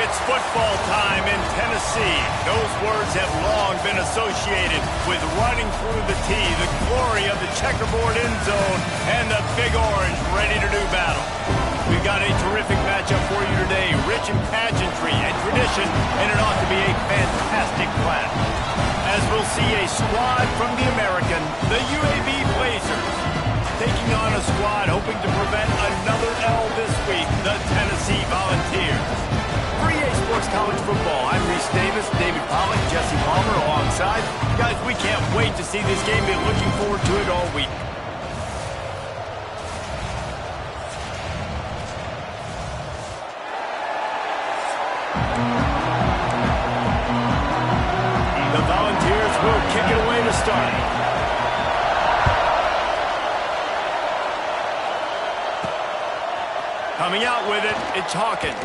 It's football time in Tennessee. Those words have long been associated with running through the tee, the glory of the checkerboard end zone, and the Big Orange ready to do battle. We've got a terrific matchup for you today, rich in pageantry and tradition, and it ought to be a fantastic clash. As we'll see a squad from the American, the UAB Blazers, taking on a squad hoping to prevent another L this week, the Tennessee Volunteers. For EA Sports College Football, I'm Reese Davis, David Pollack, Jesse Palmer alongside. Guys, we can't wait to see this game. Been looking forward to it all week. The Volunteers will kick it away to start. Coming out with it, it's Hawkins.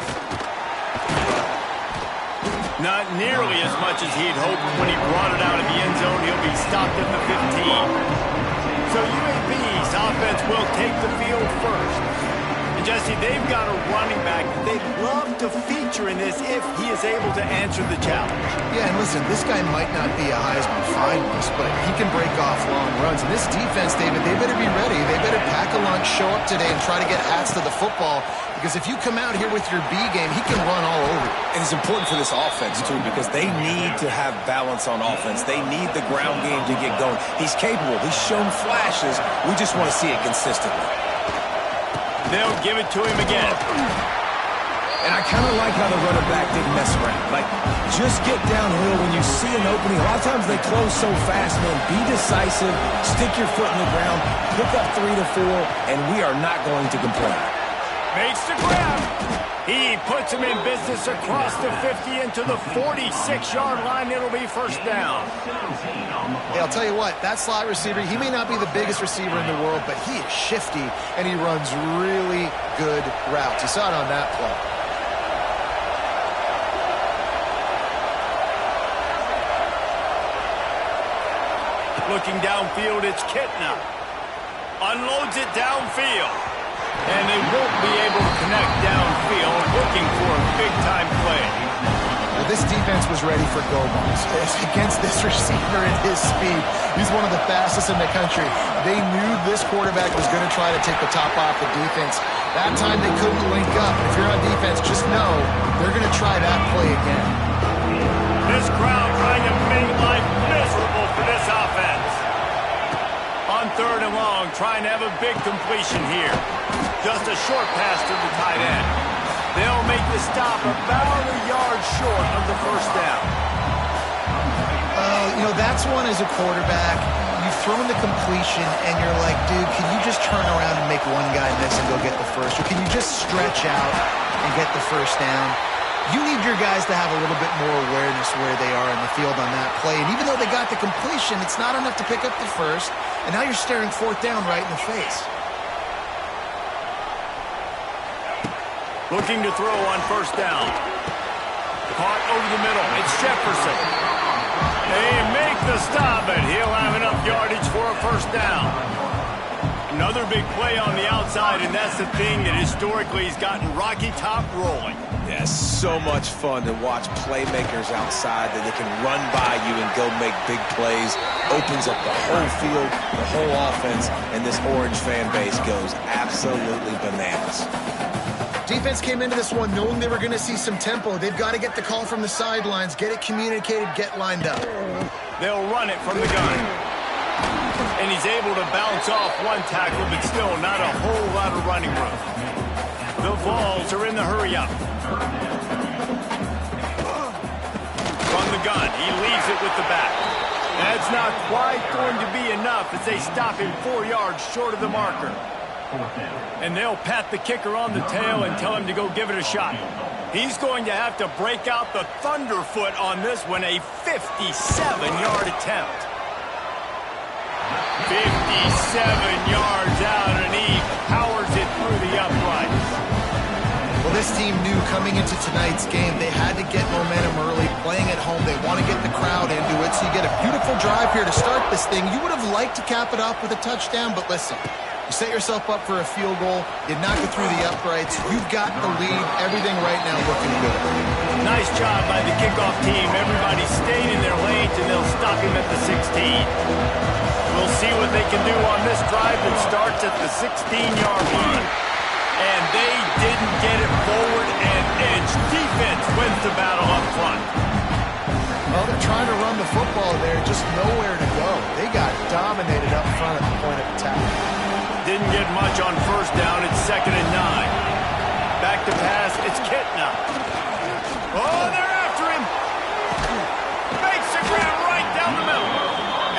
Not nearly as much as he'd hoped when he brought it out of the end zone. He'll be stopped at the 15. So UAB's offense will take the field first. And Jesse, they've got a running back they'd love to feature in this if he is able to answer the challenge. Yeah, and listen, this guy might not be a Heisman finalist, but he can break off long runs. And this defense, David, they better be ready. They better pack a lunch, show up today, and try to get hats to the football. Because if you come out here with your B game, he can run all over you. And it's important for this offense, too, because they need to have balance on offense. They need the ground game to get going. He's capable. He's shown flashes. We just want to see it consistently. They'll give it to him again. And I kind of like how the running back didn't mess around. Like, just get downhill when you see an opening. A lot of times they close so fast, man. Be decisive. Stick your foot in the ground. Pick up 3 to 4, and we are not going to complain. Makes the grab. He puts him in business across the 50 into the 46-yard line. It'll be first down. Hey, I'll tell you what, that slot receiver, he may not be the biggest receiver in the world, but he is shifty, and he runs really good routes. You saw it on that play. Looking downfield, it's Kitna. Unloads it downfield. And they won't be able to connect downfield, looking for a big-time play. Well, this defense was ready for go-balls. Against this receiver at his speed, he's one of the fastest in the country. They knew this quarterback was going to try to take the top off the defense. That time they couldn't link up. If you're on defense, just know they're going to try that play again. This crowd trying to make life miserable for this offense. On 3rd and long, trying to have a big completion here. Just a short pass to the tight end. They'll make the stop about a yard short of the first down. You know, that's one as a quarterback. You've thrown the completion, and you're like, dude, can you just turn around and make one guy miss and go get the first? Or can you just stretch out and get the first down? You need your guys to have a little bit more awareness where they are in the field on that play. And even though they got the completion, it's not enough to pick up the first. And now you're staring 4th down right in the face. Looking to throw on first down. Caught over the middle. It's Jefferson. They make the stop, and he'll have enough yardage for a first down. Another big play on the outside, and that's the thing that historically has gotten Rocky Top rolling. Yeah, so much fun to watch playmakers outside that they can run by you and go make big plays. Opens up the whole field, the whole offense, and this Orange fan base goes absolutely bananas. Defense came into this one knowing they were going to see some tempo. They've got to get the call from the sidelines, get it communicated, get lined up. They'll run it from the gun. And he's able to bounce off one tackle, but still not a whole lot of running room. The Vols are in the hurry-up. From the gun, he leaves it with the back. That's not quite going to be enough as they stop him 4 yards short of the marker. And they'll pat the kicker on the tail and tell him to go give it a shot. He's going to have to break out the thunderfoot on this one, a 57-yard attempt. 57 yards out, and he powers it through the uprights. Well, this team knew coming into tonight's game they had to get momentum early, playing at home. They want to get the crowd into it, so you get a beautiful drive here to start this thing. You would have liked to cap it off with a touchdown, but listen, You set yourself up for a field goal. You knock it through the uprights. You've got the lead. Everything right now looking good. Nice job by the kickoff team. Everybody stayed in their lanes, and they'll stop him at the 16. We'll see what they can do on this drive that starts at the 16-yard line. And they didn't get it forward, and edge defense wins the battle up front. Well, they're trying to run the football there, just nowhere to go. They got dominated up front at the point of attack. Didn't get much on first down. It's 2nd and 9. Back to pass. It's Kitna. Oh, they're after him. Makes the grab right down the middle.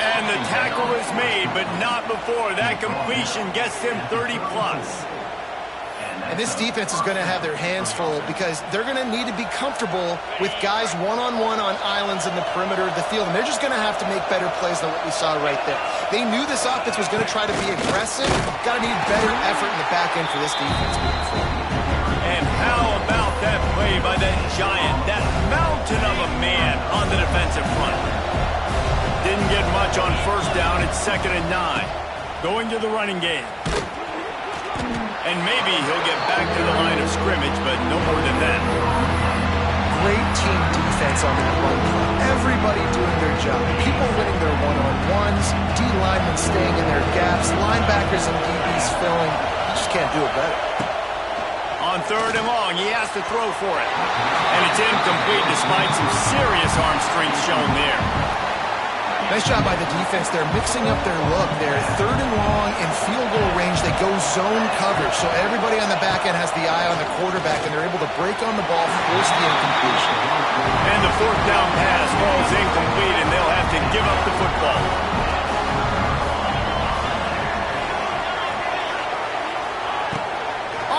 And the tackle is made, but not before. That completion gets them 30-plus. And this defense is going to have their hands full because they're going to need to be comfortable with guys one-on-one on islands in the perimeter of the field. And they're just going to have to make better plays than what we saw right there. They knew this offense was going to try to be aggressive. Got to need better effort in the back end for this defense moving forward. And how about that play by that giant, that mountain of a man on the defensive front? Didn't get much on first down. It's 2nd and 9. Going to the running game. And maybe he'll get back to the line of scrimmage, but no more than that. Great team defense on that run play. Everybody doing their job. People winning their one-on-ones. D-linemen staying in their gaps. Linebackers and DBs filling. You just can't do it better. On 3rd and long, he has to throw for it. And it's incomplete despite some serious arm strength shown there. Nice job by the defense. They're mixing up their look. They're 3rd and long in field goal range. They go zone coverage. So everybody on the back end has the eye on the quarterback, and they're able to break on the ball, force the incompletion. And the 4th down pass falls incomplete, and they'll have to give up the football.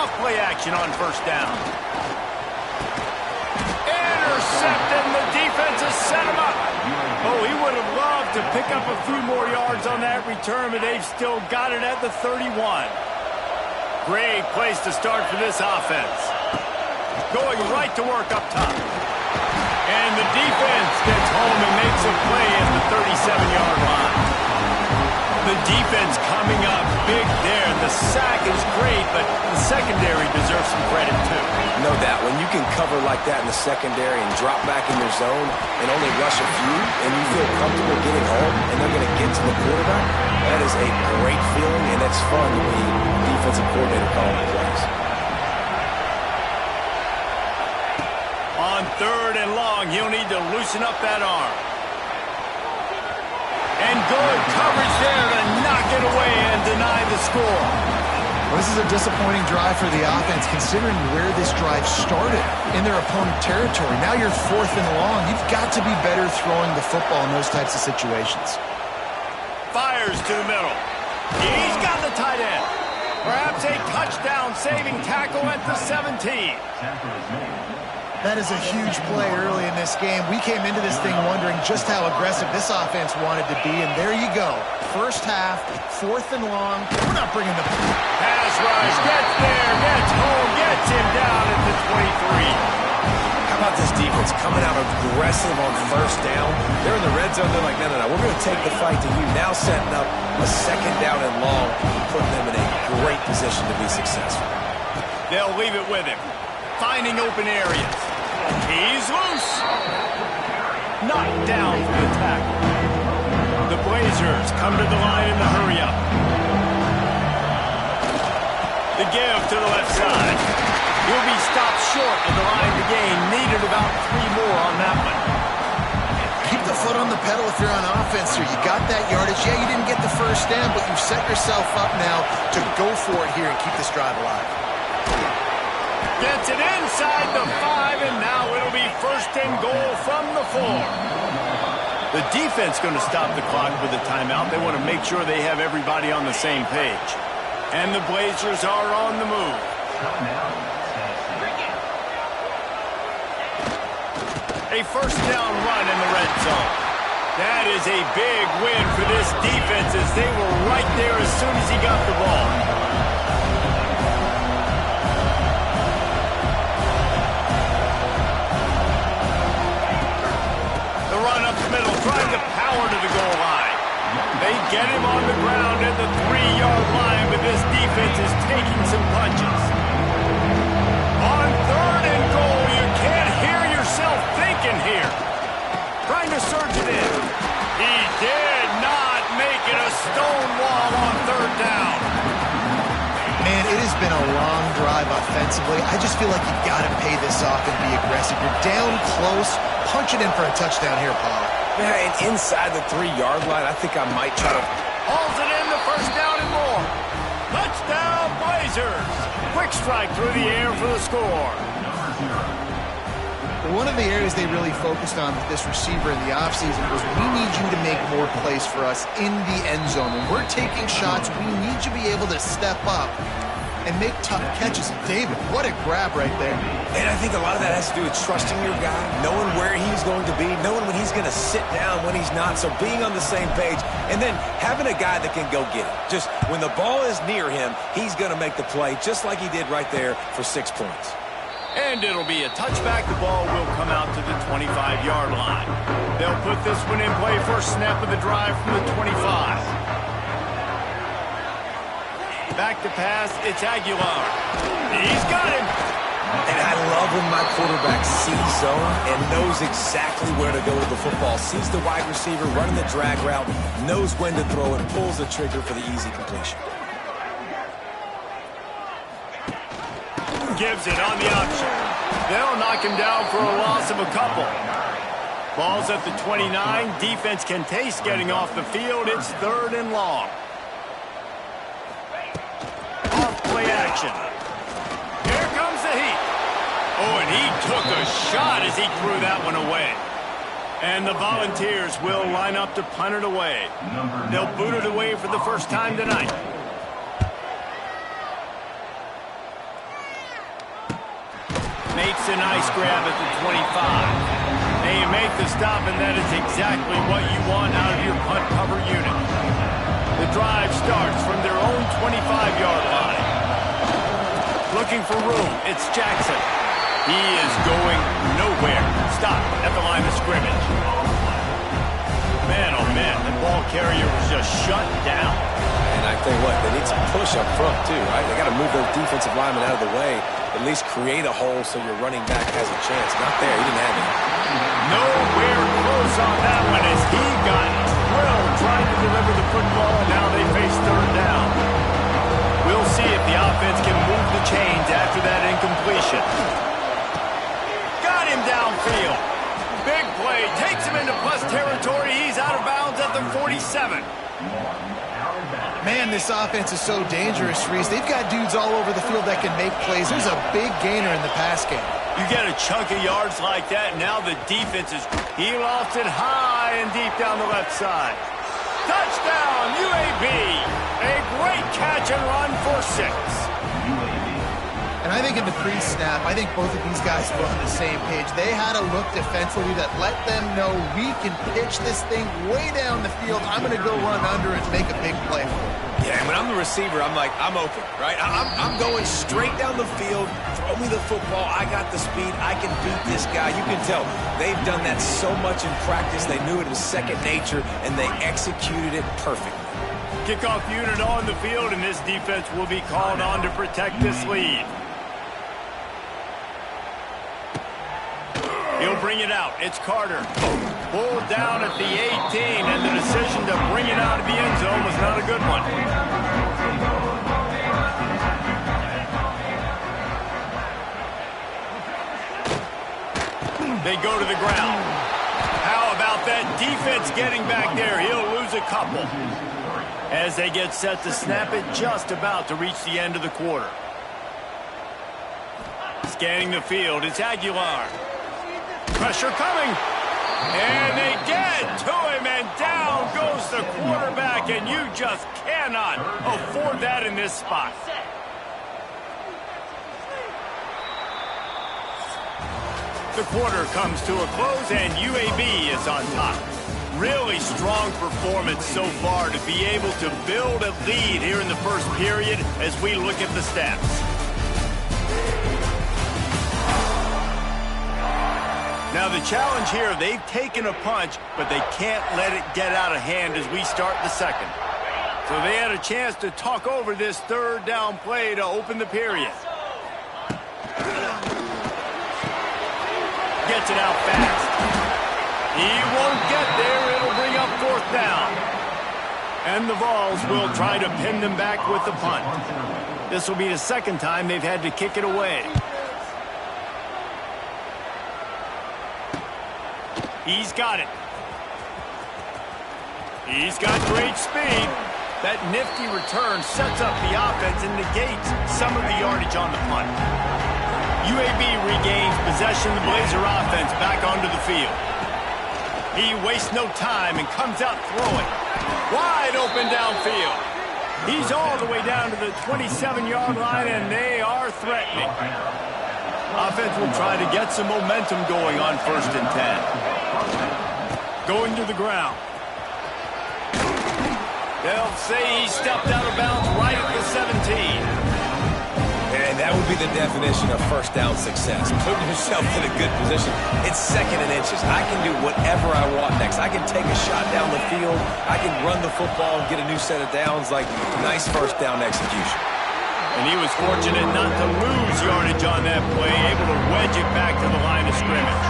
Off play action on first down. Intercepted, and the defense has set him up. Oh, he would have loved to pick up a few more yards on that return, but they've still got it at the 31. Great place to start for this offense. Going right to work up top. And the defense gets home and makes a play at the 37-yard line. The defense coming up big there. The sack is great, but the secondary deserves some credit too. No doubt. When you can cover like that in the secondary and drop back in your zone and only rush a few, and you feel comfortable getting home, and they're going to get to the quarterback, that is a great feeling, and it's fun to be defensive coordinator calling the plays. On 3rd and long, he'll need to loosen up that arm. And good coverage there to knock it away and deny the score. Well, this is a disappointing drive for the offense, considering where this drive started in their opponent territory. Now you're 4th and long. You've got to be better throwing the football in those types of situations. Fires to the middle. He's got the tight end. Perhaps a touchdown-saving tackle at the 17. That is a huge play early in this game. We came into this thing wondering just how aggressive this offense wanted to be, and there you go. First half, 4th and long. We're not bringing the pass rush. Gets there, gets home, gets him down at the 23. How about this defense coming out aggressive on first down? They're in the red zone. They're like, no, we're going to take the fight to you. Now setting up a 2nd down and long, putting them in a great position to be successful. They'll leave it with him. Finding open areas. He's loose. Knocked down for the tackle. The Blazers come to the line in the hurry-up. The give to the left side. He'll be stopped short of the line to gain. Needed about 3 more on that one. Keep the foot on the pedal if you're on offense here. You got that yardage. Yeah, you didn't get the first down, but you've set yourself up now to go for it here and keep this drive alive. Gets it inside the 5, and now it'll be 1st and goal from the 4. The defense going to stop the clock with a timeout. They want to make sure they have everybody on the same page. And the Blazers are on the move. A 1st down run in the red zone. That is a big win for this defense as they were right there as soon as he got the ball. Trying to power to the goal line. They get him on the ground at the 3-yard line, but this defense is taking some punches. On 3rd and goal, you can't hear yourself thinking here. Trying to surge it in. He did not make it a stone wall on 3rd down. Man, it has been a long drive offensively. I just feel like you got to pay this off and be aggressive. You're down close. Punch it in for a touchdown here, Paul. Yeah, and inside the 3-yard line, I think I might try to... Hauls it in, the 1st down and more. Touchdown, Blazers. Quick strike through the air for the score. One of the areas they really focused on with this receiver in the offseason was we need you to make more plays for us in the end zone. When we're taking shots, we need you to be able to step up and make tough catches. David, what a grab right there. And I think a lot of that has to do with trusting your guy, knowing where he's going to be, knowing when he's going to sit down, when he's not. So being on the same page, and then having a guy that can go get it. Just when the ball is near him, he's going to make the play, just like he did right there for 6 points. And it'll be a touchback. The ball will come out to the 25-yard line. They'll put this one in play. First snap of the drive from the 25. Back to pass. It's Aguilar. He's got him. And I love when my quarterback sees zone and knows exactly where to go with the football. Sees the wide receiver running the drag route, knows when to throw it, pulls the trigger for the easy completion. Gives it on the option. They'll knock him down for a loss of a couple. Ball's at the 29. Defense can taste getting off the field. It's 3rd and long. Off play action. Here comes the heat. Oh, and he took a shot as he threw that one away. And the Volunteers will line up to punt it away. They'll boot it away for the first time tonight. Makes a nice grab at the 25. And you make the stop, and that is exactly what you want out of your punt cover unit. The drive starts from their own 25-yard line. Looking for room, it's Jackson. He is going nowhere. Stop at the line of scrimmage. Man, oh man, the ball carrier was just shut down. And I tell you what, they need some push up front too, right? They got to move those defensive linemen out of the way. At least create a hole so your running back has a chance. Not there. He didn't have it. Nowhere close on that one as he got drilled trying to deliver the football, and now they face 3rd down. We'll see if the offense can move the chains after that incompletion. Got him downfield. Big play. Takes him into plus territory. He's out of bounds at the 47. Man, this offense is so dangerous, Reese. They've got dudes all over the field that can make plays. There's a big gainer in the pass game. You get a chunk of yards like that, now the defense is... He lost it high and deep down the left side. Touchdown, UAB! A great catch and run for 6. And I think in the pre-snap, I think both of these guys were on the same page. They had a look defensively that let them know we can pitch this thing way down the field. I'm going to go run under and make a big play for it. Yeah, when I'm the receiver, I'm like, I'm open, right? I'm going straight down the field. Throw me the football. I got the speed. I can beat this guy. You can tell they've done that so much in practice. They knew it was second nature, and they executed it perfectly. Kickoff unit on the field, and this defense will be called on to protect this lead. He'll bring it out. It's Carter. Pulled down at the 18, and the decision to bring it out of the end zone was not a good one. They go to the ground. How about that defense getting back there? He'll lose a couple. As they get set to snap it, just about to reach the end of the quarter. Scanning the field, it's Aguilar. Pressure coming. And they get to him, and down goes the quarterback, and you just cannot afford that in this spot. The quarter comes to a close, and UAB is on top. Really strong performance so far to be able to build a lead here in the first period as we look at the stats. Now the challenge here, they've taken a punch, but they can't let it get out of hand as we start the second. So they had a chance to talk over this third down play to open the period. Gets it out fast. He won't get there. It'll bring up fourth down. And the Vols will try to pin them back with the punt. This will be the second time they've had to kick it away. He's got it. He's got great speed. That nifty return sets up the offense and negates some of the yardage on the punt. UAB regains possession of the Blazer offense back onto the field. He wastes no time and comes out throwing. Wide open downfield. He's all the way down to the 27-yard line, and they are threatening. Offense will try to get some momentum going on 1st and 10. Going to the ground. They'll say he stepped out of bounds right at the 17. And that would be the definition of first down success. Putting yourself in a good position. It's 2nd and inches. I can do whatever I want next. I can take a shot down the field. I can run the football and get a new set of downs. Like, nice first down execution. And he was fortunate not to lose yardage on that play, able to wedge it back to the line of scrimmage.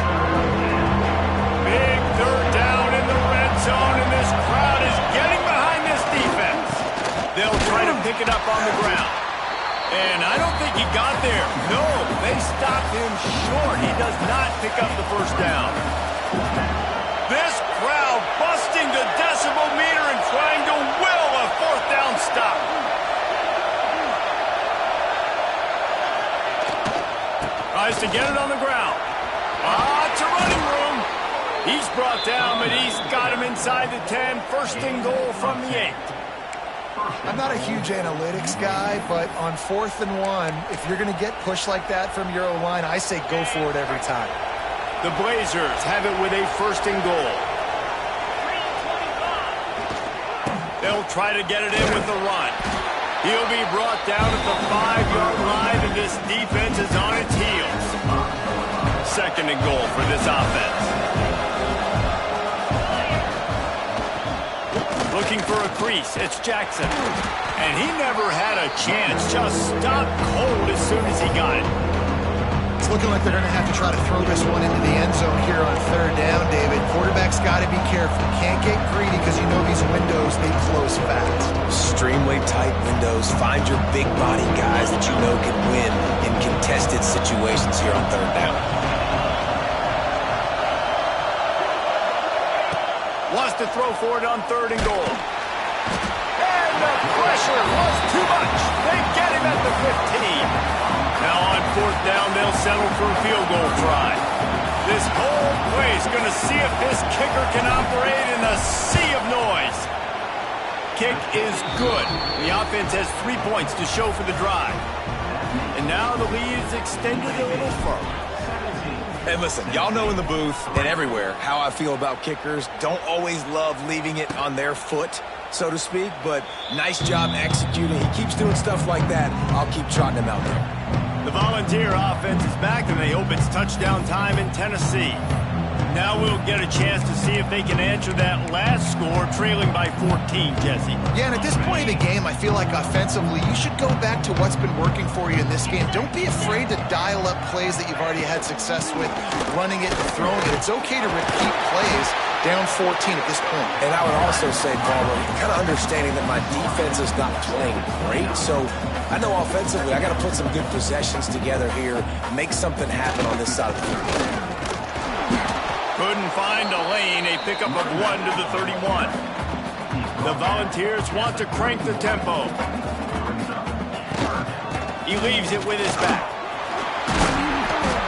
Big third down in the red zone, and this crowd is getting behind this defense. They'll try to pick it up on the ground. And I don't think he got there. No, they stopped him short. He does not pick up the first down. This crowd busting the decibel meter and trying to will a fourth down stop. Tries to get it on the ground. It's a running room. He's brought down, but he's got him inside the 10. 1st and goal from the 8. I'm not a huge analytics guy, but on 4th and 1, if you're going to get pushed like that from your O-line, I say go for it every time. The Blazers have it with a 1st and goal. They'll try to get it in with the run. He'll be brought down at the 5-yard line, and this defense is on its heels. 2nd and goal for this offense. Looking for a crease, it's Jackson. And he never had a chance, just stopped cold as soon as he got it. It's looking like they're going to have to try to throw this one into the end zone here on 3rd down, David. Quarterback's got to be careful. Can't get greedy because you know these windows, they close fast. Extremely tight windows. Find your big body guys that you know can win in contested situations here on 3rd down. Wants to throw for it on 3rd and goal. And the pressure was too much. They get him at the 15. Now on 4th down, they'll settle for a field goal try. This whole play is going to see if this kicker can operate in a sea of noise. Kick is good. The offense has 3 points to show for the drive. And now the lead is extended a little further. And listen, y'all know in the booth and everywhere how I feel about kickers. Don't always love leaving it on their foot, so to speak, but nice job executing. He keeps doing stuff like that. I'll keep trotting him out there. The Volunteer offense is back, and they hope it's touchdown time in Tennessee. Now we'll get a chance to see if they can answer that last score, trailing by 14, Jesse. Yeah, and at this point in the game, I feel like offensively, you should go back to what's been working for you in this game. Don't be afraid to dial up plays that you've already had success with, running it and throwing it. It's okay to repeat plays down 14 at this point. And I would also say, Palmer, kind of understanding that my defense is not playing great, so I know offensively I got to put some good possessions together here, make something happen on this side of the field. Couldn't find a lane, a pickup of 1 to the 31. The Volunteers want to crank the tempo. He leaves it with his back.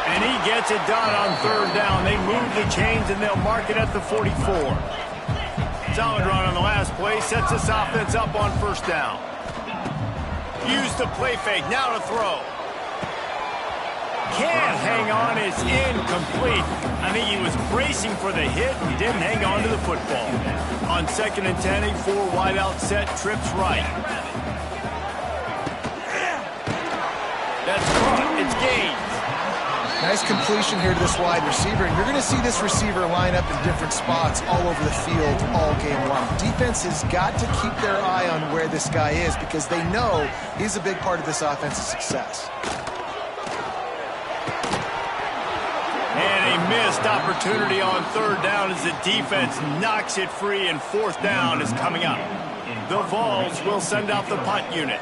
And he gets it done on 3rd down. They move the chains and they'll mark it at the 44. Solid run on the last play, sets this offense up on 1st down. Use the play fake, now to throw. Can't hang on, it's incomplete. I think he was bracing for the hit and didn't hang on to the football. On 2nd and 10, a 4 wideout set, trips right. That's caught, it's gained. Nice completion here to this wide receiver, and you're going to see this receiver line up in different spots all over the field all game long. Defense has got to keep their eye on where this guy is because they know he's a big part of this offense's success. And a missed opportunity on third down as the defense knocks it free, and fourth down is coming up. The Vols will send out the punt unit.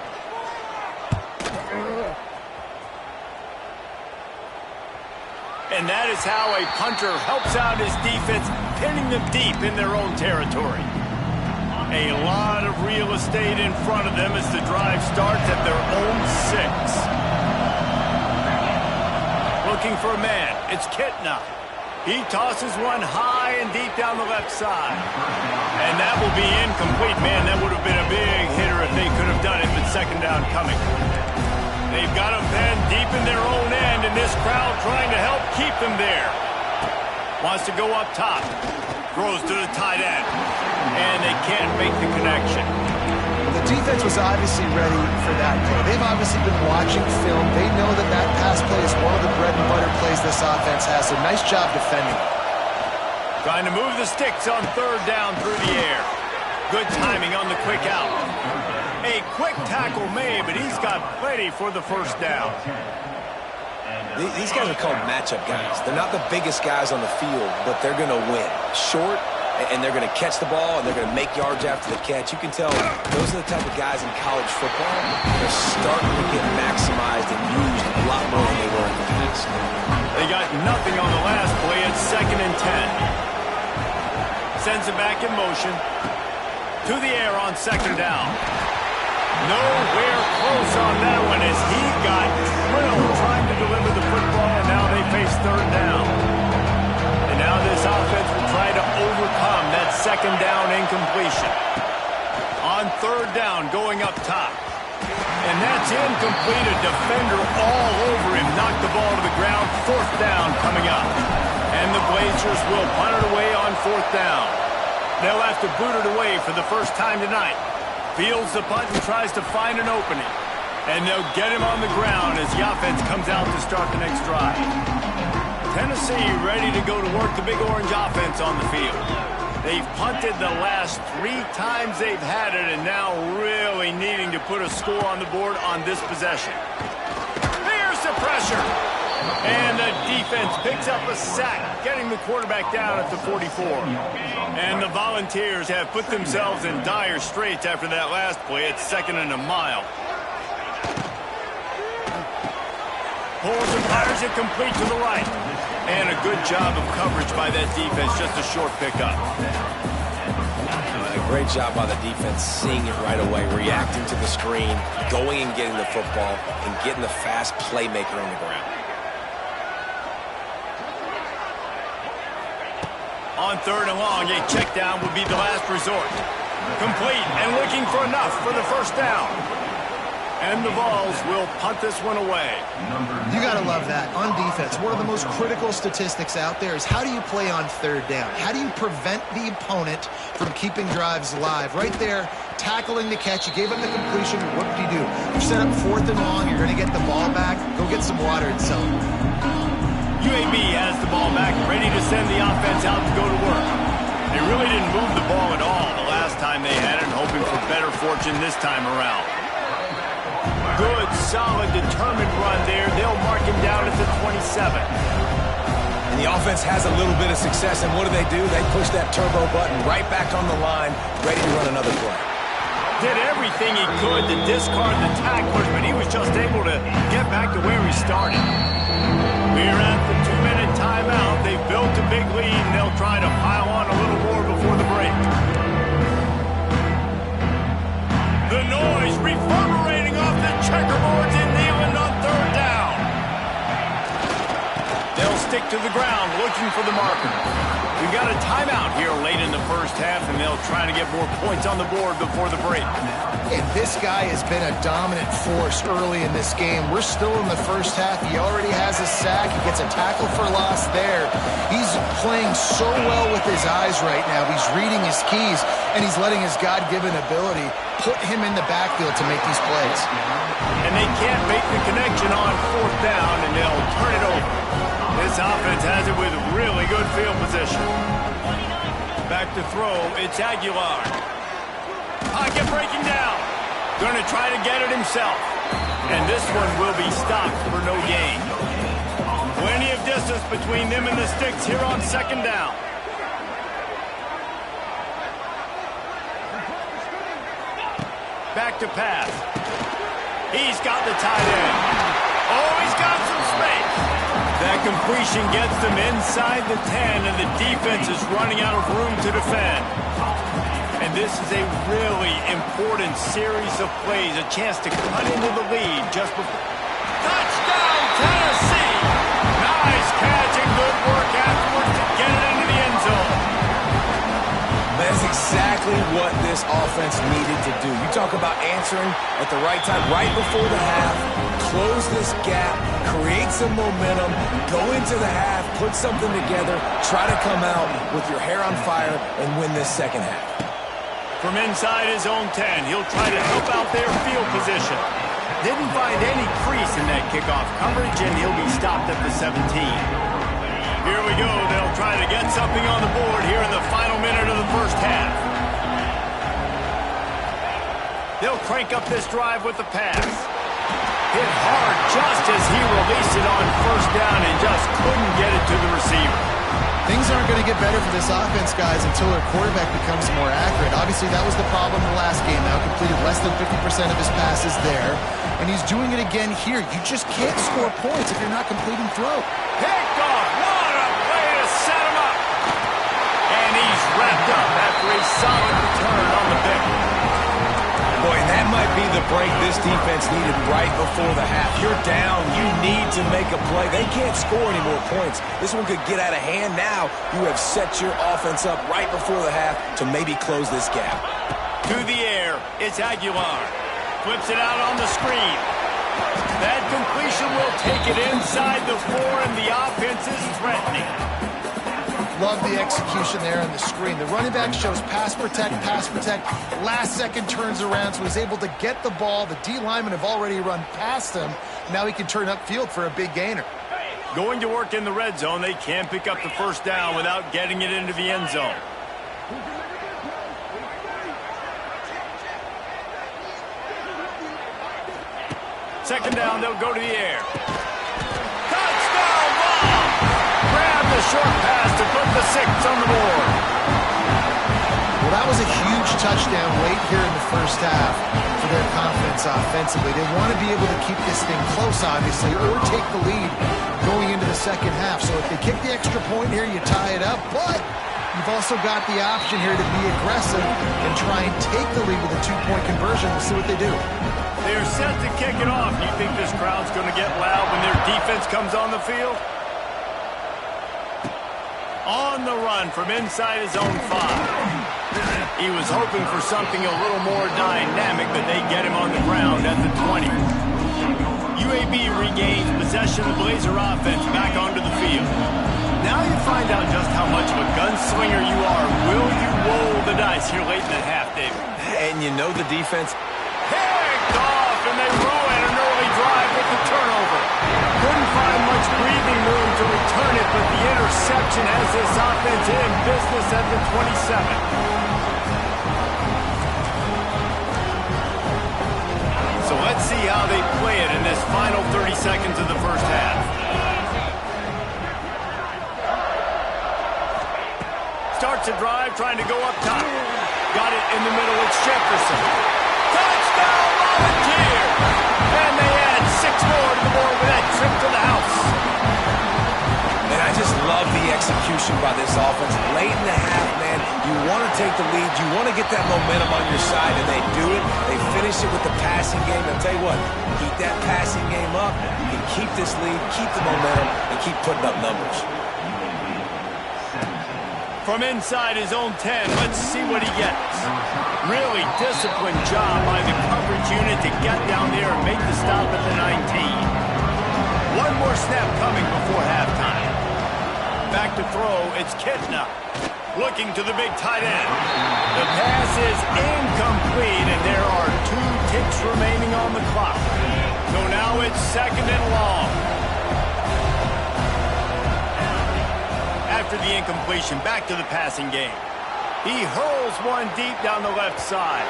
And that is how a punter helps out his defense, pinning them deep in their own territory. A lot of real estate in front of them as the drive starts at their own 6. Looking for a man. It's Kitna. He tosses one high and deep down the left side. And that will be incomplete. Man, that would have been a big hitter if they could have done it, but second down coming. They've got them then deep in their own end, and this crowd trying to help keep them there. Wants to go up top. Throws to the tight end. And they can't make the connection. The defense was obviously ready for that play. They've obviously been watching film. They know that that pass play is one of the bread and butter plays this offense has, so nice job defending. Trying to move the sticks on third down through the air. Good timing on the quick out. A quick tackle made, but he's got plenty for the first down. These guys are called matchup guys. They're not the biggest guys on the field, but they're going to win. Short, and they're going to catch the ball, and they're going to make yards after the catch. You can tell those are the type of guys in college football. They're starting to get maximized and used a lot more than they were in the past. They got nothing on the last play. It's 2nd and 10. Sends it back in motion. To the air on second down. Nowhere close on that one as he got drilled trying to deliver the football, and now they face third down. And now this offense will try to overcome that second down incompletion. On third down, going up top. And that's incomplete. A defender all over him. Knocked the ball to the ground. Fourth down coming up. And the Blazers will punt it away on fourth down. They'll have to boot it away for the first time tonight. Fields the punt and tries to find an opening. And they'll get him on the ground as the offense comes out to start the next drive. Tennessee ready to go to work the Big Orange offense on the field. They've punted the last 3 times they've had it, and now really needing to put a score on the board on this possession. Here's the pressure. And the defense picks up a sack, getting the quarterback down at the 44. And the Volunteers have put themselves in dire straits after that last play. It's 2nd and a mile. Pulls and fires it complete to the right. And a good job of coverage by that defense, just a short pickup. A great job by the defense, seeing it right away, reacting to the screen, going and getting the football, and getting the fast playmaker on the ground. On third and long, a check down would be the last resort. Complete and looking for enough for the first down. And the Vols will punt this one away. You got to love that. On defense, one of the most critical statistics out there is how do you play on third down? How do you prevent the opponent from keeping drives alive? Right there, tackling the catch. You gave up the completion. What did you do? You set up fourth and long. You're going to get the ball back. Go get some water and sell it. UAB has the ball back, ready to send the offense out to go to work. They really didn't move the ball at all the last time they had it, hoping for better fortune this time around. Good, solid, determined run there. They'll mark him down at the 27. And the offense has a little bit of success, and what do? They push that turbo button right back on the line, ready to run another play. Did everything he could to discard the tacklers, but he was just able to get back to where he started. We're at the 2-minute timeout. They've built a big lead, and they'll try to pile on a little more before the break. The noise reverberating off the checkerboards in Neyland on third down. They'll stick to the ground looking for the marker. We've got a timeout here late in the first half, and they'll try to get more points on the board before the break. And this guy has been a dominant force early in this game. We're still in the first half. He already has a sack. He gets a tackle for loss there. He's playing so well with his eyes right now. He's reading his keys, and he's letting his God-given ability put him in the backfield to make these plays. And they can't make the connection on fourth down, and they'll turn it over. This offense has it with really good field position. Back to throw, it's Aguilar. Pocket breaking down. Going to try to get it himself. And this one will be stopped for no gain. Plenty of distance between them and the sticks here on second down. Back to pass. He's got the tight end. Oh, he's got some space. That completion gets them inside the 10, and the defense is running out of room to defend. And this is a really important series of plays, a chance to cut into the lead just before. Touchdown, Tennessee! Nice catch and good work afterwards to get it into the end zone. That's exactly what this offense needed to do. You talk about answering at the right time, right before the half, close this gap, create some momentum, go into the half, put something together, try to come out with your hair on fire and win this second half. From inside his own 10, he'll try to help out their field position. Didn't find any crease in that kickoff coverage, and he'll be stopped at the 17. Here we go. They'll try to get something on the board here in the final minute of the first half. They'll crank up this drive with the pass. Hit hard just as he released it on first down and just couldn't get it to the receiver. Things aren't going to get better for this offense, guys, until their quarterback becomes more accurate. Obviously, that was the problem in the last game. Now completed less than 50% of his passes there, and he's doing it again here. You just can't score points if you're not completing throw. Picked off. What a way to set him up. And he's wrapped up after a solid return on the pick. Boy, and that might be the break this defense needed right before the half. You're down. You need to make a play. They can't score any more points. This one could get out of hand now. You have set your offense up right before the half to maybe close this gap. To the air, it's Aguilar. Flips it out on the screen. That completion will take it inside the 4, and the offense is threatening. Love the execution there on the screen. The running back shows pass protect. Last second turns around, so he's able to get the ball. The D linemen have already run past him. Now he can turn upfield for a big gainer. Going to work in the red zone, they can't pick up the first down without getting it into the end zone. Second down, they'll go to the air. Touchdown ball! Grab the short pass to put the 6 on the board. Well, that was a huge touchdown late here in the first half for their confidence offensively. They want to be able to keep this thing close, obviously, or take the lead going into the second half. So if they kick the extra point here, you tie it up. But you've also got the option here to be aggressive and try and take the lead with a 2-point conversion. We'll see what they do. They're set to kick it off. Do you think this crowd's going to get loud when their defense comes on the field? On the run from inside his own 5. He was hoping for something a little more dynamic, but they get him on the ground at the 20. UAB regains possession of the Blazer offense back onto the field. Now you find out just how much of a gunslinger you are. Will you roll the dice here late in the half, David? And you know the defense. Picked off, and they ruin an early drive with the turnover. Couldn't find much breathing room to return it, but the interception has this offense in business at the 27. So let's see how they play it in this final 30 seconds of the first half. Starts a drive, trying to go up top. Got it in the middle, it's Jefferson. Touchdown, Volunteer! And they add 6 more to the board with that trip to the house. And I just love the execution by this offense. Late in the half, man, you want to take the lead. You want to get that momentum on your side, and they do it. They finish it with the passing game. I'll tell you what, keep that passing game up. You can keep this lead, keep the momentum, and keep putting up numbers. From inside his own 10, let's see what he gets. Really disciplined job by the coverage unit to get down there and make the stop at the 19. One more snap coming before halftime. Back to throw, it's Kitna. Looking to the big tight end. The pass is incomplete, and there are 2 ticks remaining on the clock. So now it's 2nd and long. After the incompletion, back to the passing game. He hurls one deep down the left side.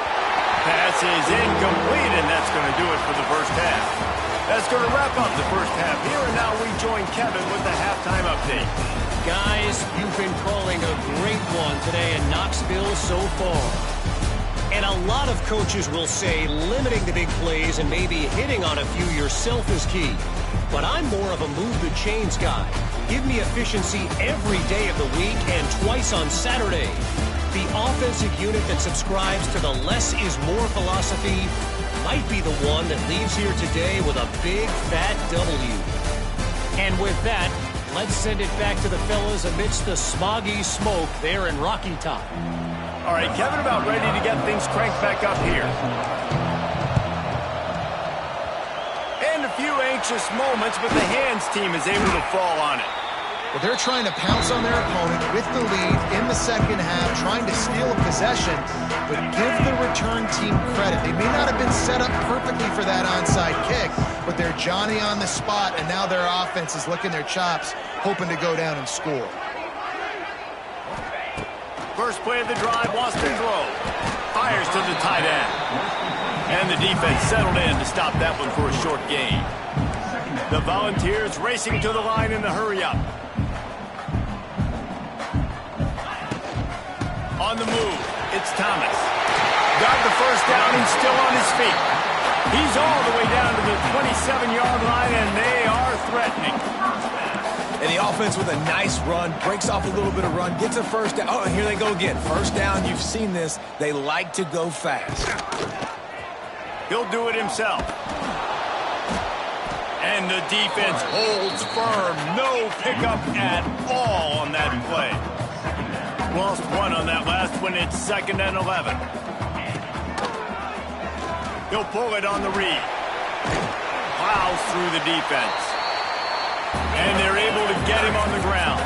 Pass is incomplete, and that's going to do it for the first half. That's going to wrap up the first half here, and now we join Kevin with the halftime update. Guys, you've been calling a great one today in Knoxville so far. And a lot of coaches will say limiting the big plays and maybe hitting on a few yourself is key. But I'm more of a move the chains guy. Give me efficiency every day of the week and twice on Saturday. The offensive unit that subscribes to the less is more philosophy might be the one that leaves here today with a big fat W. And with that, let's send it back to the fellas amidst the smoggy smoke there in Rocky Top. All right, Kevin, about ready to get things cranked back up here. And a few anxious moments, but the Hands team is able to fall on it. Well, they're trying to pounce on their opponent with the lead in the second half, trying to steal a possession, but give the return team credit. They may not have been set up perfectly for that onside kick, but they're Johnny on the spot, and now their offense is licking their chops, hoping to go down and score. First play of the drive, lost the throw. Fires to the tight end. And the defense settled in to stop that one for a short gain. The Volunteers racing to the line in the hurry-up. On the move, it's Thomas. Got the first down and still on his feet. He's all the way down to the 27-yard line, and they are threatening. And the offense with a nice run, breaks off a little bit of run, gets a first down. Oh, and here they go again. First down, you've seen this. They like to go fast. He'll do it himself. And the defense holds firm. No pickup at all on that play. Lost one on that last one. It's 2nd and 11. He'll pull it on the read. Plows through the defense. And they're able to get him on the ground.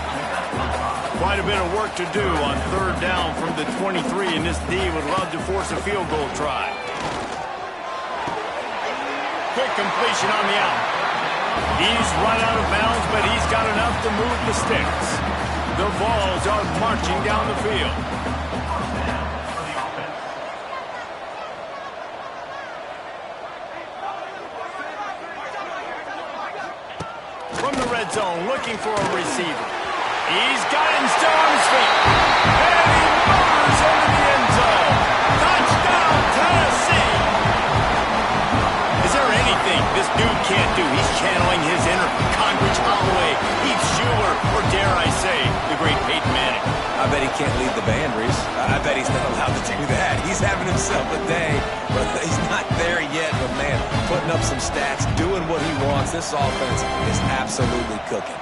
Quite a bit of work to do on 3rd down from the 23, and this D would love to force a field goal try. Quick completion on the out. He's run out of bounds, but he's got enough to move the sticks. The balls are marching down the field. From the red zone, looking for a receiver. He's got him still on his feet. And he motors into the end zone. Touchdown, Tennessee! Is there anything this dude can't do? He's channeling his inner Congress Holloway, Heath Schuler, or dare I say, the great Peyton Manning. I bet he can't lead the band, Reese. I bet he's not allowed to do that. He's having himself a day, but he's not there yet. But, man, putting up some stats, doing what he wants. This offense is absolutely cooking.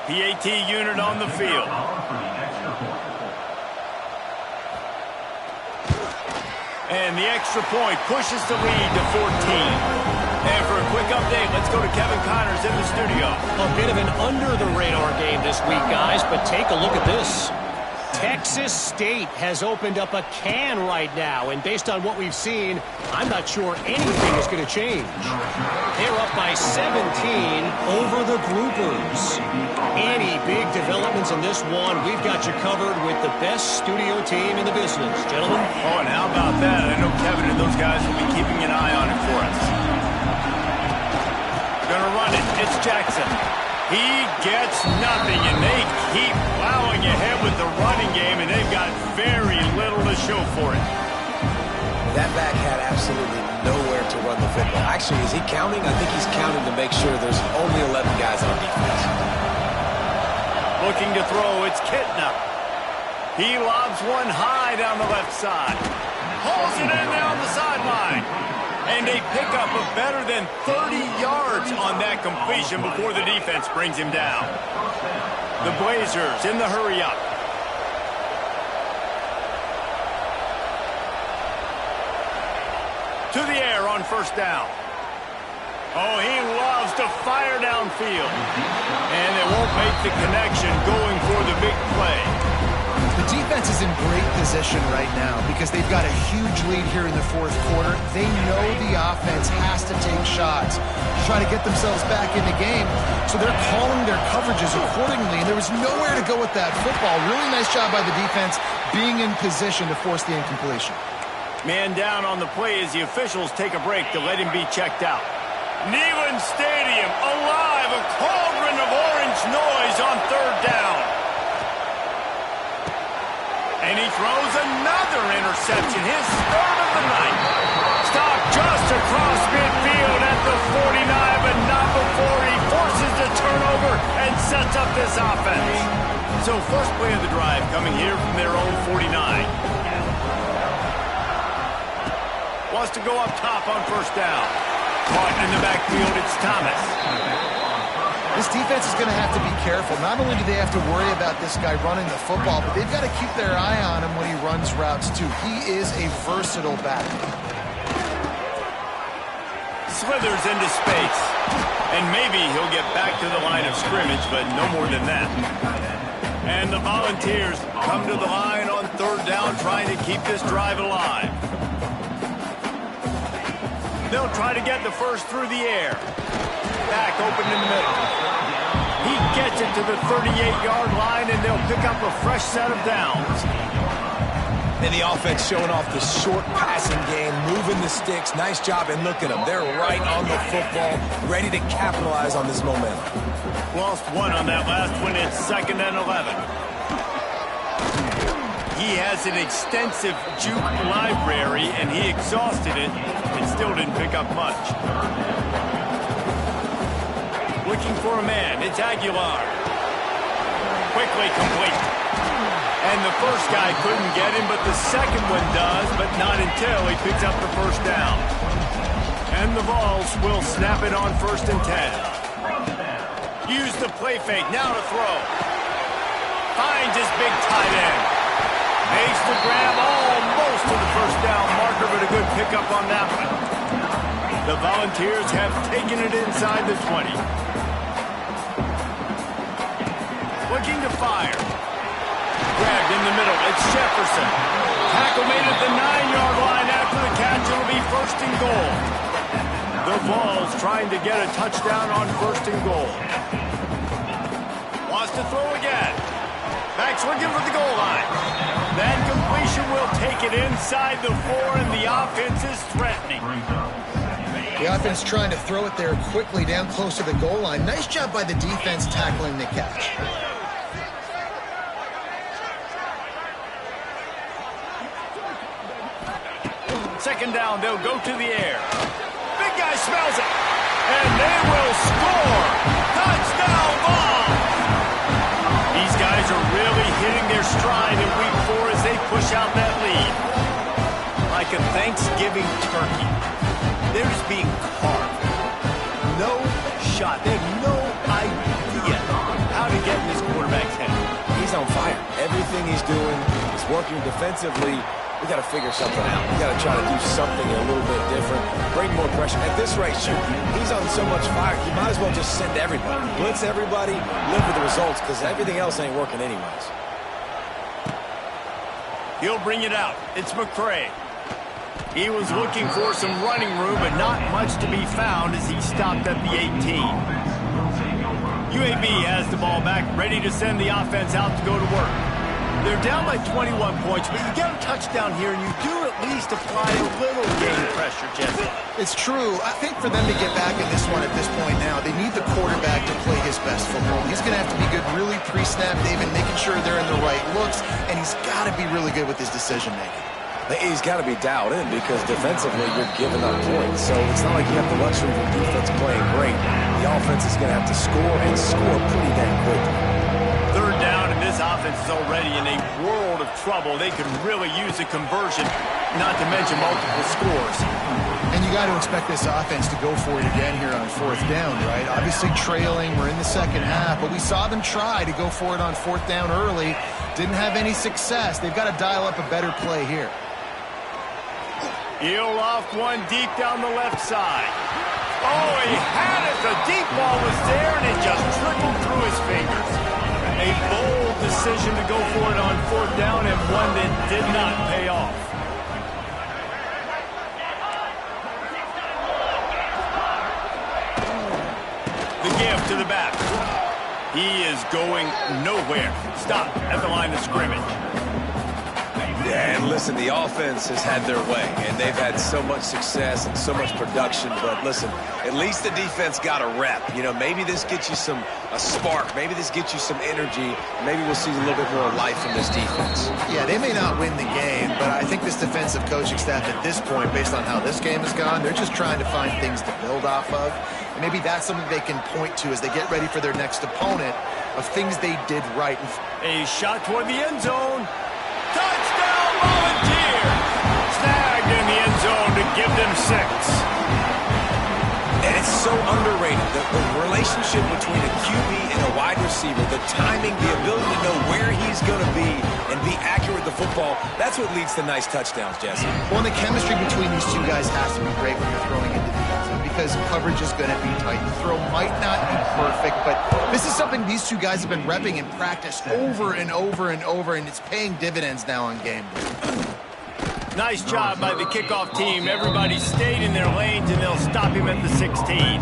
PAT unit on the field. And the extra point pushes the lead to 14. And for a quick update, let's go to Kevin Connors in the studio. A bit of an under-the-radar game this week, guys, but take a look at this. Texas State has opened up a can right now, and based on what we've seen, I'm not sure anything is going to change. They're up by 17 over the Groupers. Any big developments in this one, we've got you covered with the best studio team in the business. Gentlemen? Oh, and how about that? I know Kevin and those guys will be keeping an eye on it for us. Gonna run it. It's Jackson. He gets nothing, and they keep plowing ahead with the running game, and they've got very little to show for it. That back had absolutely nowhere to run the football. Actually, is he counting? I think he's counting to make sure there's only 11 guys on defense. Looking to throw, it's Kitna. He lobs one high down the left side. Pulls it in down the sideline. And a pickup of better than 30 yards on that completion before the defense brings him down. The Blazers in the hurry up. To the air on first down. Oh, he loves to fire downfield. And they won't make the connection going for the big play. The defense is in great position right now because they've got a huge lead here in the fourth quarter. They know the offense has to take shots to try to get themselves back in the game. So they're calling their coverages accordingly. And there was nowhere to go with that football. Really nice job by the defense being in position to force the incompletion. Man down on the play as the officials take a break to let him be checked out. Neyland Stadium alive, a cauldron of orange noise on third down. And he throws another interception, his third of the night. Stopped just across midfield at the 49, but not before he forces the turnover and sets up this offense. So first play of the drive coming here from their own 49. Wants to go up top on first down. Caught in the backfield, it's Thomas. This defense is going to have to be careful. Not only do they have to worry about this guy running the football, but they've got to keep their eye on him when he runs routes too. He is a versatile back. Slithers into space. And maybe he'll get back to the line of scrimmage, but no more than that. And the Volunteers come to the line on third down, trying to keep this drive alive. They'll try to get the first through the air. Back open in the middle. He gets it to the 38-yard line, and they'll pick up a fresh set of downs. And the offense showing off the short passing game, moving the sticks. Nice job, and look at them. They're right on the football, ready to capitalize on this momentum. Lost one on that last one. It's 2nd and 11. He has an extensive juke library, and he exhausted it and still didn't pick up much. Looking for a man. It's Aguilar. Quickly complete. And the first guy couldn't get him, but the second one does, but not until he picks up the first down. And the Vols will snap it on 1st and 10. Use the play fake. Now to throw. Finds his big tight end. Makes the grab almost to the first down marker, but a good pickup on that one. The Volunteers have taken it inside the 20. Looking to fire. Grabbed in the middle. It's Jefferson. Tackle made at the 9-yard line after the catch. It'll be 1st and goal. The Vols trying to get a touchdown on 1st and goal. Wants to throw again. Back's looking for the goal line. That completion will take it inside the 4, and the offense is threatening. The offense trying to throw it there quickly down close to the goal line. Nice job by the defense tackling the catch. Second down, they'll go to the air. Big guy smells it. And they will score. Touchdown Vols! These guys are really hitting their stride in week 4 as they push out that lead. Like a Thanksgiving turkey. They're just being carved. No shot. They have no idea how to get in this quarterback's head. He's on fire. Everything he's doing is working defensively. We got to figure something out. We got to try to do something a little bit different. Bring more pressure. At this rate, shoot, he's on so much fire, you might as well just send everybody. Blitz everybody, live with the results, because everything else ain't working anyways. He'll bring it out. It's McCray. He was looking for some running room, but not much to be found as he stopped at the 18. UAB has the ball back, ready to send the offense out to go to work. They're down by 21 points, but you get a touchdown here, and you do at least apply a little game pressure, Jesse. It's true. I think for them to get back in this one at this point now, they need the quarterback to play his best football. He's going to have to be good really pre-snap, David, making sure they're in the right looks, and he's got to be really good with his decision-making. He's got to be dialed in because defensively you're giving up points. So it's not like you have the luxury of the defense playing great. The offense is going to have to score and score pretty damn quickly. Third down, and this this offense is already in a world of trouble. They could really use a conversion, not to mention multiple scores. And you got to expect this offense to go for it again here on fourth down, right? Obviously trailing, we're in the second half, but we saw them try to go for it on fourth down early. Didn't have any success. They've got to dial up a better play here. He'll off one deep down the left side. Oh, he had it. The deep ball was there, and it just trickled through his fingers. A bold decision to go for it on fourth down, and one that did not pay off. The give to the back. He is going nowhere. Stop at the line of scrimmage. Yeah, and listen, the offense has had their way, and they've had so much success and so much production. But listen, at least the defense got a rep. You know, maybe this gets you a spark. Maybe this gets you some energy. Maybe we'll see a little bit more life from this defense. Yeah, they may not win the game, but I think this defensive coaching staff at this point, based on how this game has gone, they're just trying to find things to build off of. And maybe that's something they can point to as they get ready for their next opponent of things they did right. A shot toward the end zone. Touchdown, Volunteers! Snagged in the end zone to give them 6. And it's so underrated. The relationship between a QB and a wide receiver, the timing, the ability to know where he's going to be and be accurate with the football, that's what leads to nice touchdowns, Jesse. Well, and the chemistry between these two guys has to be great when you're throwing into the end zone because coverage is going to be tight. The throw might not be perfect, but this is something these two guys have been repping in practice over and over and over, and it's paying dividends now on game day. Nice job by the kickoff team. Everybody stayed in their lanes, and they'll stop him at the 16.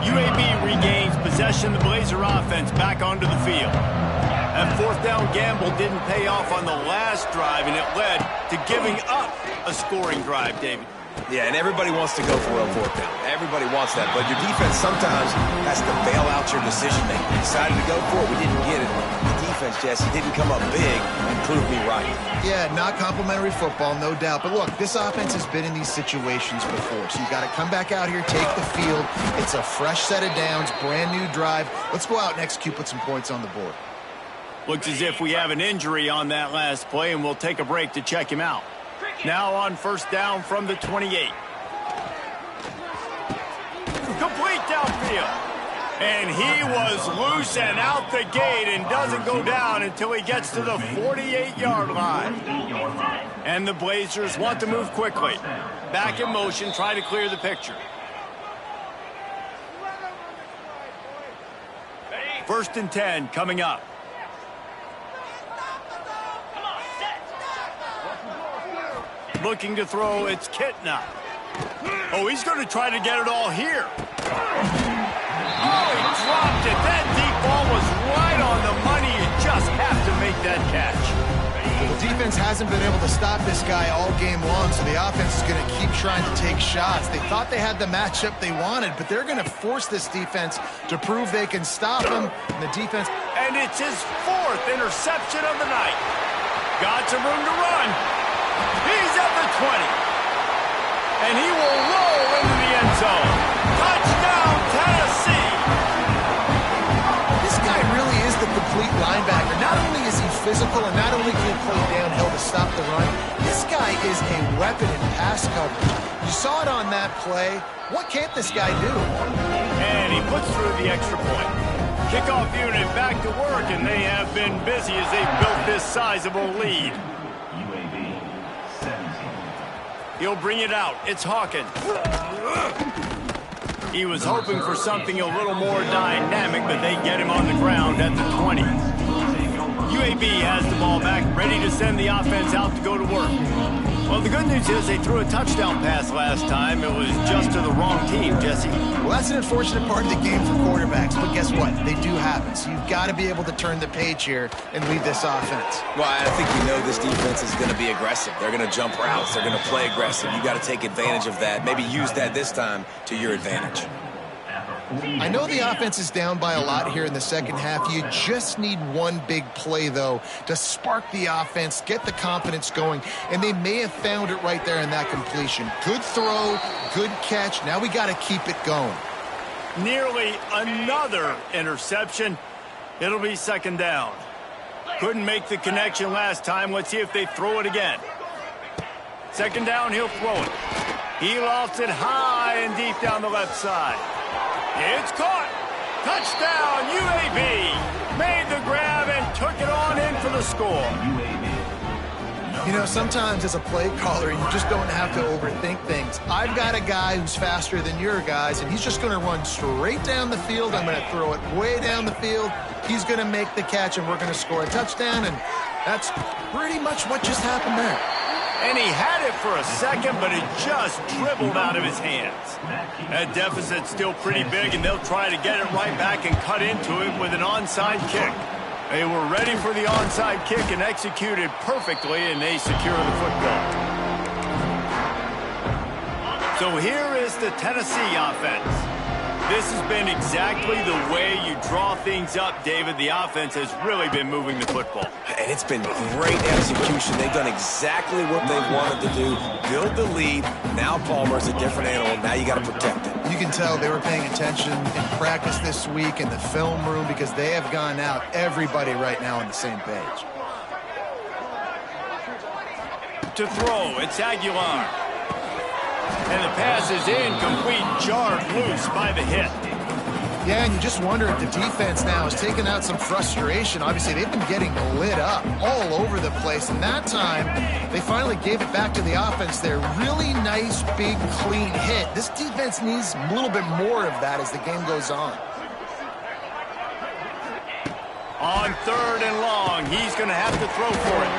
UAB regains possession. The Blazer offense back onto the field. That fourth down gamble didn't pay off on the last drive, and it led to giving up a scoring drive, David. Yeah, and everybody wants to go for a fourth down. Everybody wants that, but your defense sometimes has to bail out your decision-making. We decided to go for it. We didn't get it. The defense, Jesse, didn't come up big and prove me right. Yeah, not complimentary football, no doubt. But look, this offense has been in these situations before, so you got to come back out here, take the field. It's a fresh set of downs, brand new drive. Let's go out and execute, put some points on the board. Looks as if we have an injury on that last play, and we'll take a break to check him out. Now on first down from the 28. Complete downfield. And he was loose and out the gate and doesn't go down until he gets to the 48-yard line. And the Blazers want to move quickly. Back in motion, try to clear the picture. First and 10 coming up. Looking to throw, it's Kitna. Oh, he's going to try to get it all here. Oh, he dropped it. That deep ball was right on the money. You just have to make that catch. Well, the defense hasn't been able to stop this guy all game long, so the offense is going to keep trying to take shots. They thought they had the matchup they wanted, but they're going to force this defense to prove they can stop him. And the defense... And it's his 4th interception of the night. Got some room to run. He's at the 20. And he will roll into the end zone. Touchdown, Tennessee. This guy really is the complete linebacker. Not only is he physical and not only can he play downhill to stop the run, this guy is a weapon in pass coverage. You saw it on that play. What can't this guy do? And he puts through the extra point. Kickoff unit back to work, and they have been busy as they've built this sizable lead. He'll bring it out. It's Hawkins. He was hoping for something a little more dynamic, but they get him on the ground at the 20. UAB has the ball back, ready to send the offense out to go to work. Well, the good news is they threw a touchdown pass last time. It was just to the wrong team, Jesse. Well, that's an unfortunate part of the game for quarterbacks, but guess what? They do happen. So you've got to be able to turn the page here and lead this offense. Well, I think you know this defense is going to be aggressive. They're going to jump routes. They're going to play aggressive. You got to take advantage of that. Maybe use that this time to your advantage. I know the offense is down by a lot here in the second half. You just need one big play, though, to spark the offense, get the confidence going, and they may have found it right there in that completion. Good throw, good catch. Now we got to keep it going. Nearly another interception. It'll be second down. Couldn't make the connection last time. Let's see if they throw it again. Second down, he'll throw it. He lofts it high and deep down the left side. It's caught. Touchdown, UAB. Made the grab and took it on in for the score. You know, sometimes as a play caller, you just don't have to overthink things. I've got a guy who's faster than your guys, and he's just going to run straight down the field. I'm going to throw it way down the field. He's going to make the catch, and we're going to score a touchdown, and that's pretty much what just happened there. And he had it for a second, but it just dribbled out of his hands. That deficit's still pretty big, and they'll try to get it right back and cut into it with an onside kick. They were ready for the onside kick and executed perfectly, and they secure the football. So here is the Tennessee offense. This has been exactly the way you draw things up, David. The offense has really been moving the football. And it's been great execution. They've done exactly what they've wanted to do. Build the lead. Now Palmer's a different animal. Now you got to protect it. You can tell they were paying attention in practice this week in the film room because they have gone out, everybody right now on the same page. To throw, it's Aguilar. And the pass is incomplete, jarred loose by the hit. Yeah, and you just wonder if the defense now has taken out some frustration. Obviously, they've been getting lit up all over the place. And that time, they finally gave it back to the offense there. Really nice, big, clean hit. This defense needs a little bit more of that as the game goes on. On third and long, he's going to have to throw for it.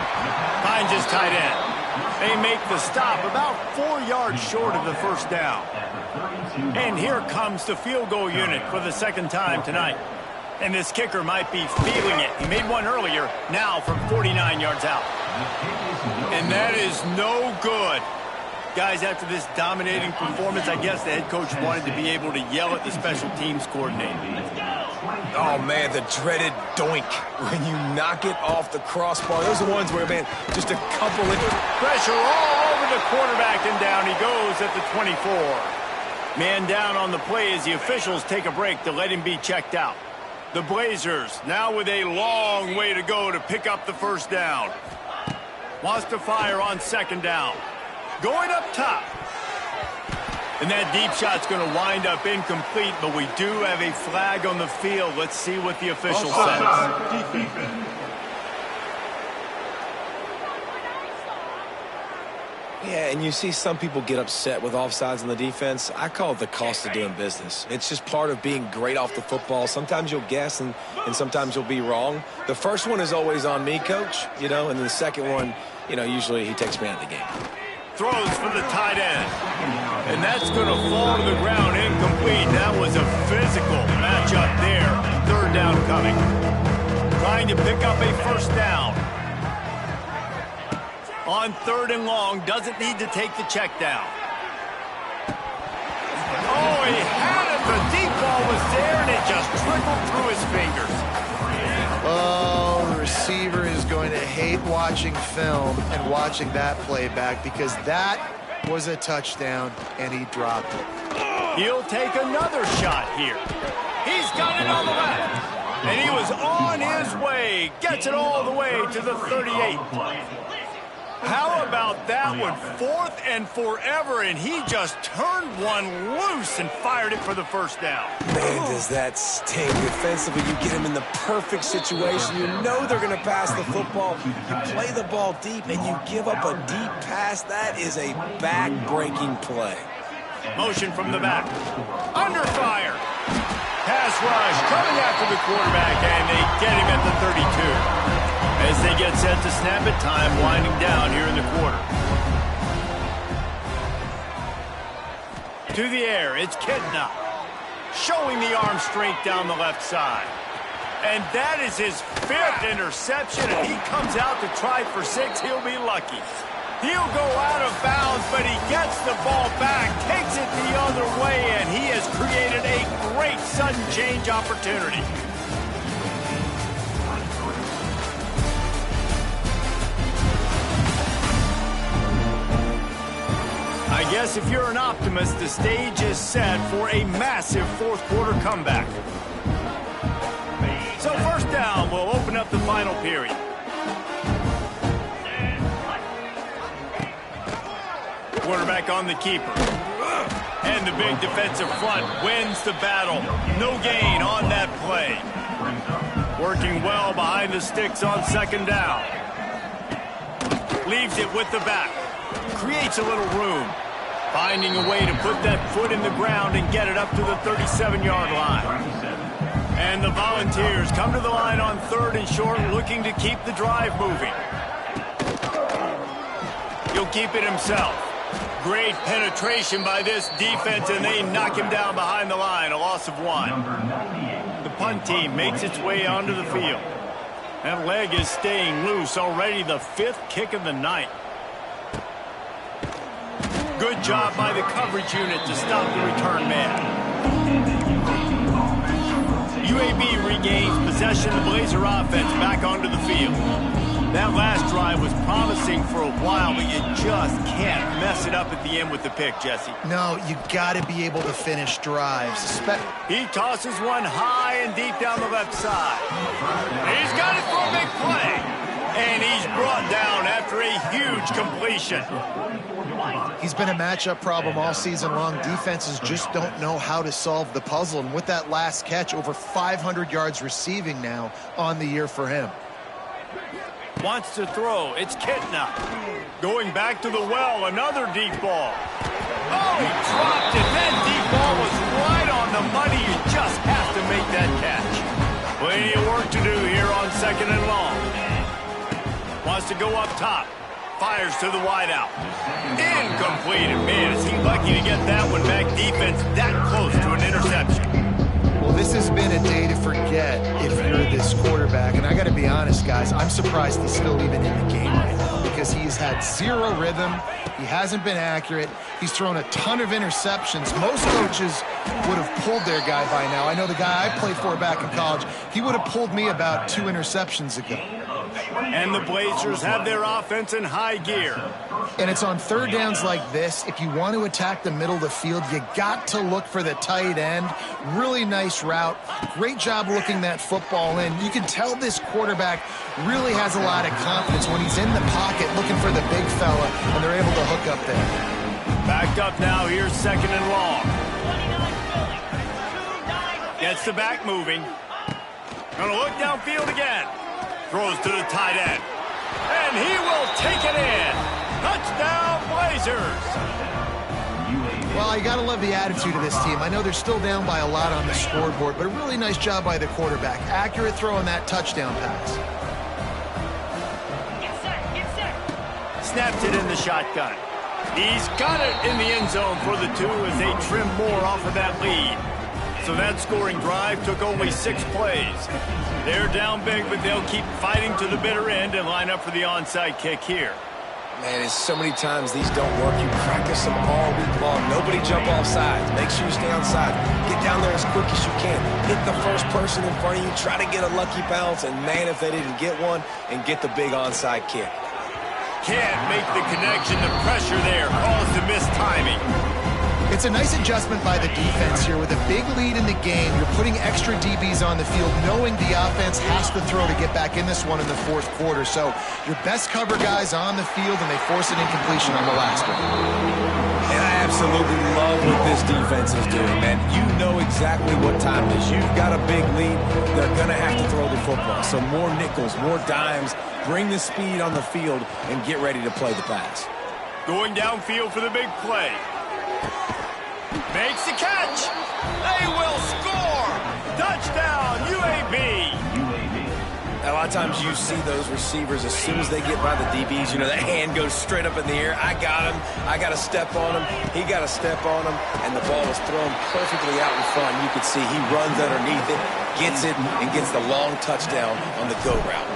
Finds his tight end. They make the stop about 4 yards short of the first down. And here comes the field goal unit for the second time tonight. And this kicker might be feeling it. He made one earlier, now from 49 yards out. And that is no good. Guys, after this dominating performance, I guess the head coach wanted to be able to yell at the special teams coordinator. Oh, man, the dreaded doink when you knock it off the crossbar. Those are the ones where, man, just a couple of... Pressure all over the quarterback, and down he goes at the 24. Man down on the play as the officials take a break to let him be checked out. The Blazers now with a long way to go to pick up the first down. Wants to fire on second down. Going up top. And that deep shot's going to wind up incomplete, but we do have a flag on the field. Let's see what the official says. Yeah, and you see some people get upset with offsides on the defense. I call it the cost of doing business. It's just part of being great off the football. Sometimes you'll guess and sometimes you'll be wrong. The first one is always on me, coach, you know, and the second one, you know, usually he takes me out of the game. Throws for the tight end. And that's going to fall to the ground incomplete. That was a physical matchup there. Third down coming. Trying to pick up a first down. On third and long, doesn't need to take the check down. Oh, he had it. The deep ball was there, and it just trickled through his fingers. Oh, the receiver is going to hate watching film and watching that playback because that was a touchdown, and he dropped it. He'll take another shot here. He's got it on the left, and he was on his way. Gets it all the way to the 38. How about that one? Fourth and forever, and he just turned one loose and fired it for the first down. Man, does that sting. Defensively, you get him in the perfect situation. You know they're going to pass the football. You play the ball deep, and you give up a deep pass. That is a back-breaking play. Motion from the back. Under fire. Pass rush coming after the quarterback, and they get him at the 32. As they get set to snap it, time winding down here in the quarter. To the air, it's Kitna. Showing the arm strength down the left side. And that is his 5th interception, and he comes out to try for 6. He'll be lucky. He'll go out of bounds, but he gets the ball back, takes it the other way, and he has created a great sudden change opportunity. I guess if you're an optimist, the stage is set for a massive fourth quarter comeback. So first down will open up the final period. Quarterback on the keeper. And the big defensive front wins the battle. No gain on that play. Working well behind the sticks on second down. Leaves it with the back. Creates a little room. Finding a way to put that foot in the ground and get it up to the 37-yard line. And the Volunteers come to the line on 3rd and short, looking to keep the drive moving. He'll keep it himself. Great penetration by this defense, and they knock him down behind the line, a loss of 1. The punt team makes its way onto the field. That leg is staying loose, already the 5th kick of the night. Good job by the coverage unit to stop the return man. UAB regains possession of the Blazer offense back onto the field. That last drive was promising for a while, but you just can't mess it up at the end with the pick, Jesse. No, you got to be able to finish drives. He tosses one high and deep down the left side. He's got it for a big play. And he's brought down after a huge completion. He's been a matchup problem all season long. Defenses just don't know how to solve the puzzle. And with that last catch, over 500 yards receiving now on the year for him. Wants to throw. It's Kitna. Going back to the well, another deep ball. Oh, he dropped it. That deep ball was right on the money. You just have to make that catch. Plenty of work to do here on 2nd and long. Wants to go up top. Fires to the wideout. Incomplete. And man, is he lucky to get that one back. Defense that close to an interception. Well, this has been a day to forget if you're this quarterback. And I got to be honest, guys, I'm surprised he's still even in the game right now because he's had zero rhythm. He hasn't been accurate. He's thrown a ton of interceptions. Most coaches would have pulled their guy by now. I know the guy I played for back in college, he would have pulled me about 2 interceptions ago. And the Blazers have their offense in high gear. And it's on 3rd downs like this. If you want to attack the middle of the field, you got to look for the tight end. Really nice route. Great job looking that football in. You can tell this quarterback really has a lot of confidence when he's in the pocket looking for the big fella, and they're able to hook up there. Back up now. Here's 2nd and long. Gets the back moving. Gonna look downfield again. Throws to the tight end. And he will take it in. Touchdown, Blazers. Well, you got to love the attitude of this team. I know they're still down by a lot on the scoreboard, but a really nice job by the quarterback. Accurate throw on that touchdown pass. Snaps it in the shotgun. He's got it in the end zone for the 2 as they trim more off of that lead. So that scoring drive took only 6 plays. They're down big, but they'll keep fighting to the bitter end and line up for the onside kick here. Man, it's so many times these don't work. You practice them all week long. Nobody jump off sides. Make sure you stay on side. Get down there as quick as you can. Hit the first person in front of you. Try to get a lucky bounce. And, man, if they didn't get one, and get the big onside kick. Can't make the connection. The pressure there caused the mistiming. It's a nice adjustment by the defense here. With a big lead in the game, you're putting extra DBs on the field, knowing the offense has to throw to get back in this one in the 4th quarter. So your best cover guys on the field, and they force an incompletion on the last one. And I absolutely love what this defense is doing, man. You know exactly what time it is. You've got a big lead. They're going to have to throw the football. So more nickels, more dimes. Bring the speed on the field and get ready to play the pass. Going downfield for the big play. Makes the catch. They will score. Touchdown, UAB. A lot of times you see those receivers, as soon as they get by the DBs, you know, that hand goes straight up in the air. I got him. I got to step on him. He got to step on him. And the ball is thrown perfectly out in front. You can see he runs underneath it, gets it, and gets the long touchdown on the go route.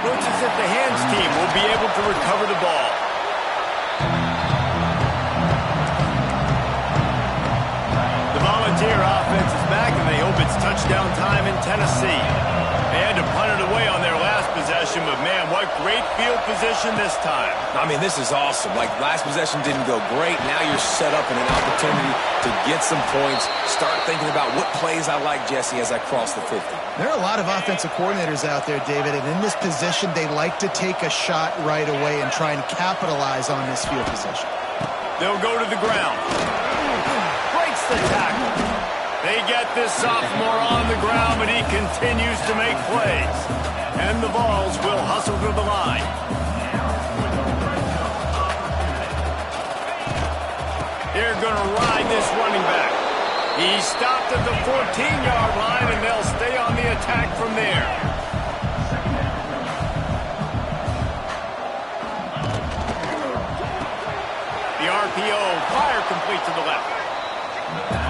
Looks as if the hands team will be able to recover the ball. Volunteer offense is back, and they hope it's touchdown time in Tennessee. They had to punt it away on their last possession, but man, what great field position this time. I mean, this is awesome. Like, last possession didn't go great. Now you're set up in an opportunity to get some points, start thinking about what plays I like, Jesse, as I cross the 50. There are a lot of offensive coordinators out there, David, and in this position, they like to take a shot right away and try and capitalize on this field position. They'll go to the ground. Breaks the tackle. They get this sophomore on the ground, but he continues to make plays. And the Vols will hustle to the line. They're going to ride this running back. He stopped at the 14-yard line, and they'll stay on the attack from there. The RPO, fire complete to the left.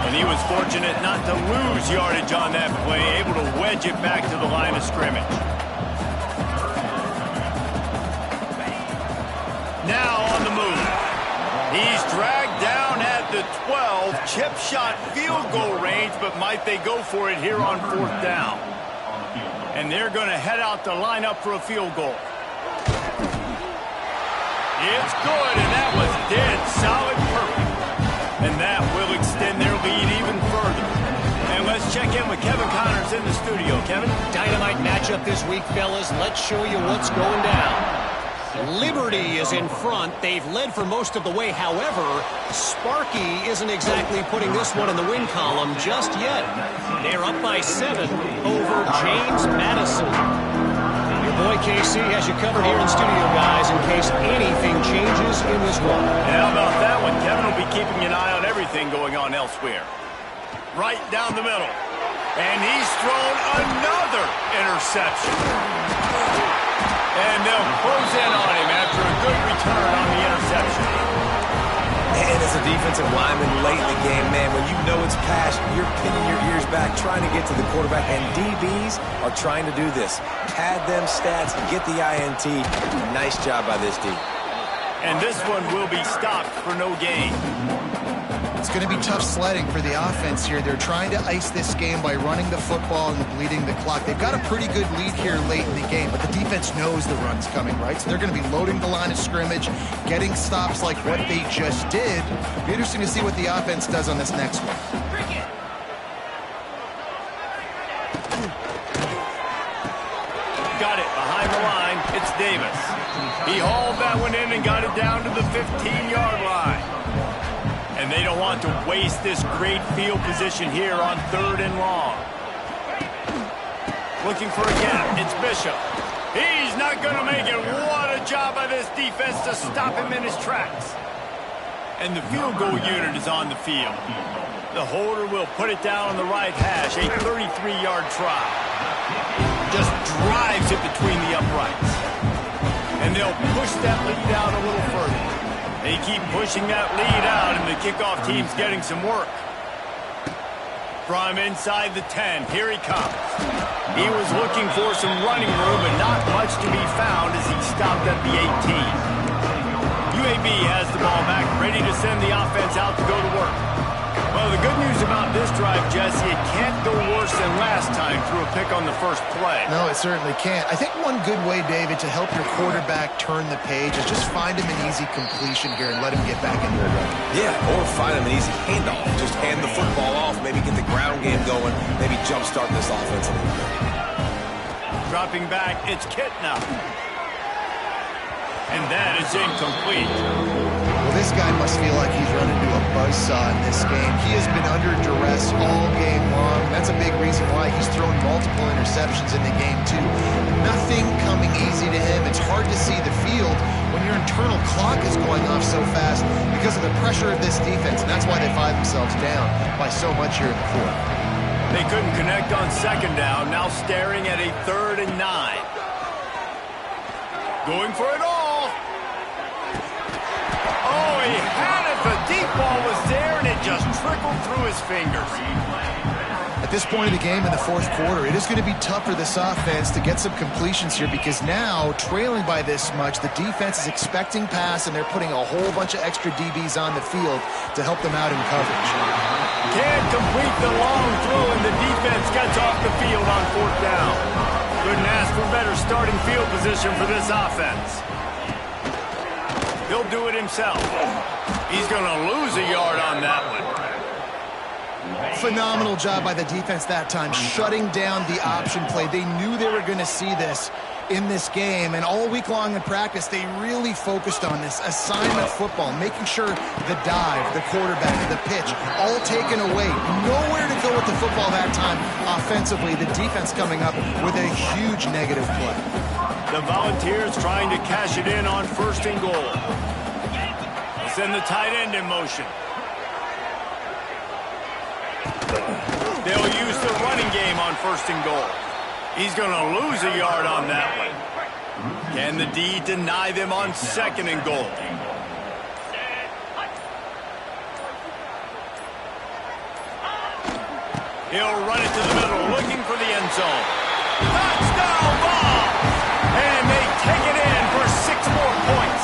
And he was fortunate not to lose yardage on that play, able to wedge it back to the line of scrimmage. Now on the move. He's dragged down at the 12, chip shot field goal range, but might they go for it here on 4th down? And they're going to head out to line up for a field goal. It's good, and that was dead solid perfect. And that will extend their lead even further. And let's check in with Kevin Connors in the studio. Kevin? Dynamite matchup this week, fellas. Let's show you what's going down. Liberty is in front. They've led for most of the way. However, Sparky isn't exactly putting this one in the win column just yet. They're up by 7 over James Madison. Your boy KC has you covered here in studio, guys, in case anything changes in this one. And how about that one? Kevin will be keeping an eye on everything going on elsewhere. Right down the middle. And he's thrown another interception. And they'll close in on him after a good return on the interception. And as a defensive lineman late in the game, man, when you know it's past, you're pinning your ears back, trying to get to the quarterback. And DBs are trying to do this. Pad them stats, get the INT. Nice job by this D. And this one will be stopped for no gain. It's going to be tough sledding for the offense here. They're trying to ice this game by running the football and bleeding the clock. They've got a pretty good lead here late in the game, but the defense knows the run's coming, right? So they're going to be loading the line of scrimmage, getting stops like what they just did. It'll be interesting to see what the offense does on this next one. Got it behind the line. It's Davis. He hauled that one in and got it down to the 15-yard line. And they don't want to waste this great field position here on 3rd and long. Looking for a gap. It's Bishop. He's not going to make it. What a job by this defense to stop him in his tracks. And the field goal unit is on the field. The holder will put it down on the right hash. A 33-yard try. Just drives it between the uprights. And they'll push that lead out a little further. They keep pushing that lead out, and the kickoff team's getting some work. From inside the 10, here he comes. He was looking for some running room, but not much to be found as he stopped at the 18. UAB has the ball back, ready to send the offense out to go to work. Well, the good news about this drive, Jesse, it can't go worse than last time through a pick on the first play. No, it certainly can't. I think one good way, David, to help your quarterback turn the page is just find him an easy completion here and let him get back into a run. Yeah, or find him an easy handoff. Just hand the football off, maybe get the ground game going, maybe jumpstart this offense a little bit. Dropping back, it's Kitna. And that is incomplete. Well, this guy must feel like he's run into a buzzsaw in this game. He has been under duress all game long. That's a big reason why he's thrown multiple interceptions in the game, too. Nothing coming easy to him. It's hard to see the field when your internal clock is going off so fast because of the pressure of this defense, and that's why they find themselves down by so much here in the 4th. They couldn't connect on 2nd down, now staring at a 3rd and 9. Going for it all. Oh, he had it. The deep ball was there, and it just trickled through his fingers. At this point of the game in the 4th quarter, it is going to be tough for this offense to get some completions here because now, trailing by this much, the defense is expecting pass, and they're putting a whole bunch of extra DBs on the field to help them out in coverage. Can't complete the long throw, and the defense gets off the field on 4th down. Couldn't ask for better starting field position for this offense. He'll do it himself. He's going to lose a yard on that one. Phenomenal job by the defense that time, shutting down the option play. They knew they were going to see this in this game, and all week long in practice, they really focused on this assignment football, making sure the dive, the quarterback, the pitch, all taken away. Nowhere to go with the football that time offensively. The defense coming up with a huge negative play. The Volunteers trying to cash it in on 1st and goal. Send the tight end in motion. They'll use the running game on 1st and goal. He's going to lose a yard on that one. Can the D deny them on 2nd and goal? He'll run it to the middle, looking for the end zone. Touchdown ball! And they take it in for 6 more points.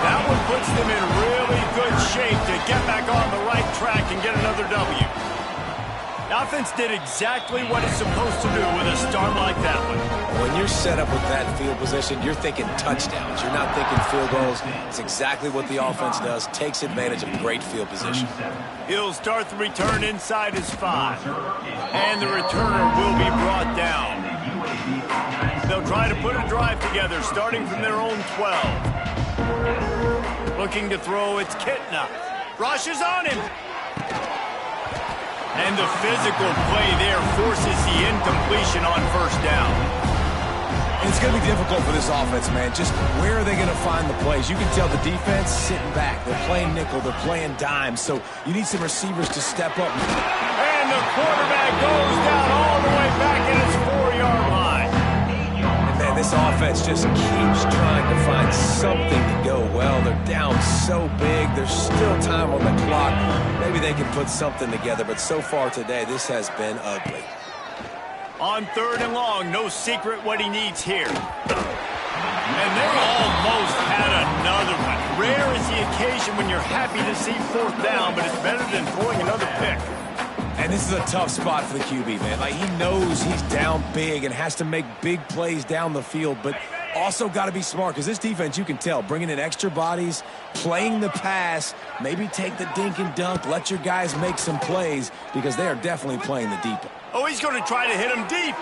That one puts them in really good shape to get back on the right track and get another W. The offense did exactly what it's supposed to do with a start like that one. When you're set up with that field position, you're thinking touchdowns. You're not thinking field goals. It's exactly what the offense does. Takes advantage of great field position. He'll start the return inside his 5. And the returner will be brought down. They'll try to put a drive together, starting from their own 12. Looking to throw, it's Kitna. Rushes on him. And the physical play there forces the incompletion on 1st down. It's going to be difficult for this offense, man. Just where are they going to find the plays? You can tell the defense sitting back. They're playing nickel. They're playing dime. So you need some receivers to step up. And the quarterback goes down all the way back at his 4-yard line. And man, this offense just keeps trying to find something to go well. They're down so big. There's still time on the clock. Maybe they can put something together, but so far today, this has been ugly. On 3rd and long, no secret what he needs here. And they almost had another one. Rare is the occasion when you're happy to see 4th down, but it's better than throwing another pick. And this is a tough spot for the QB, man. Like, he knows he's down big and has to make big plays down the field, but also got to be smart, because this defense, you can tell, bringing in extra bodies, playing the pass, maybe take the dink and dunk, let your guys make some plays, because they are definitely playing the deep. Oh, he's going to try to hit him deep.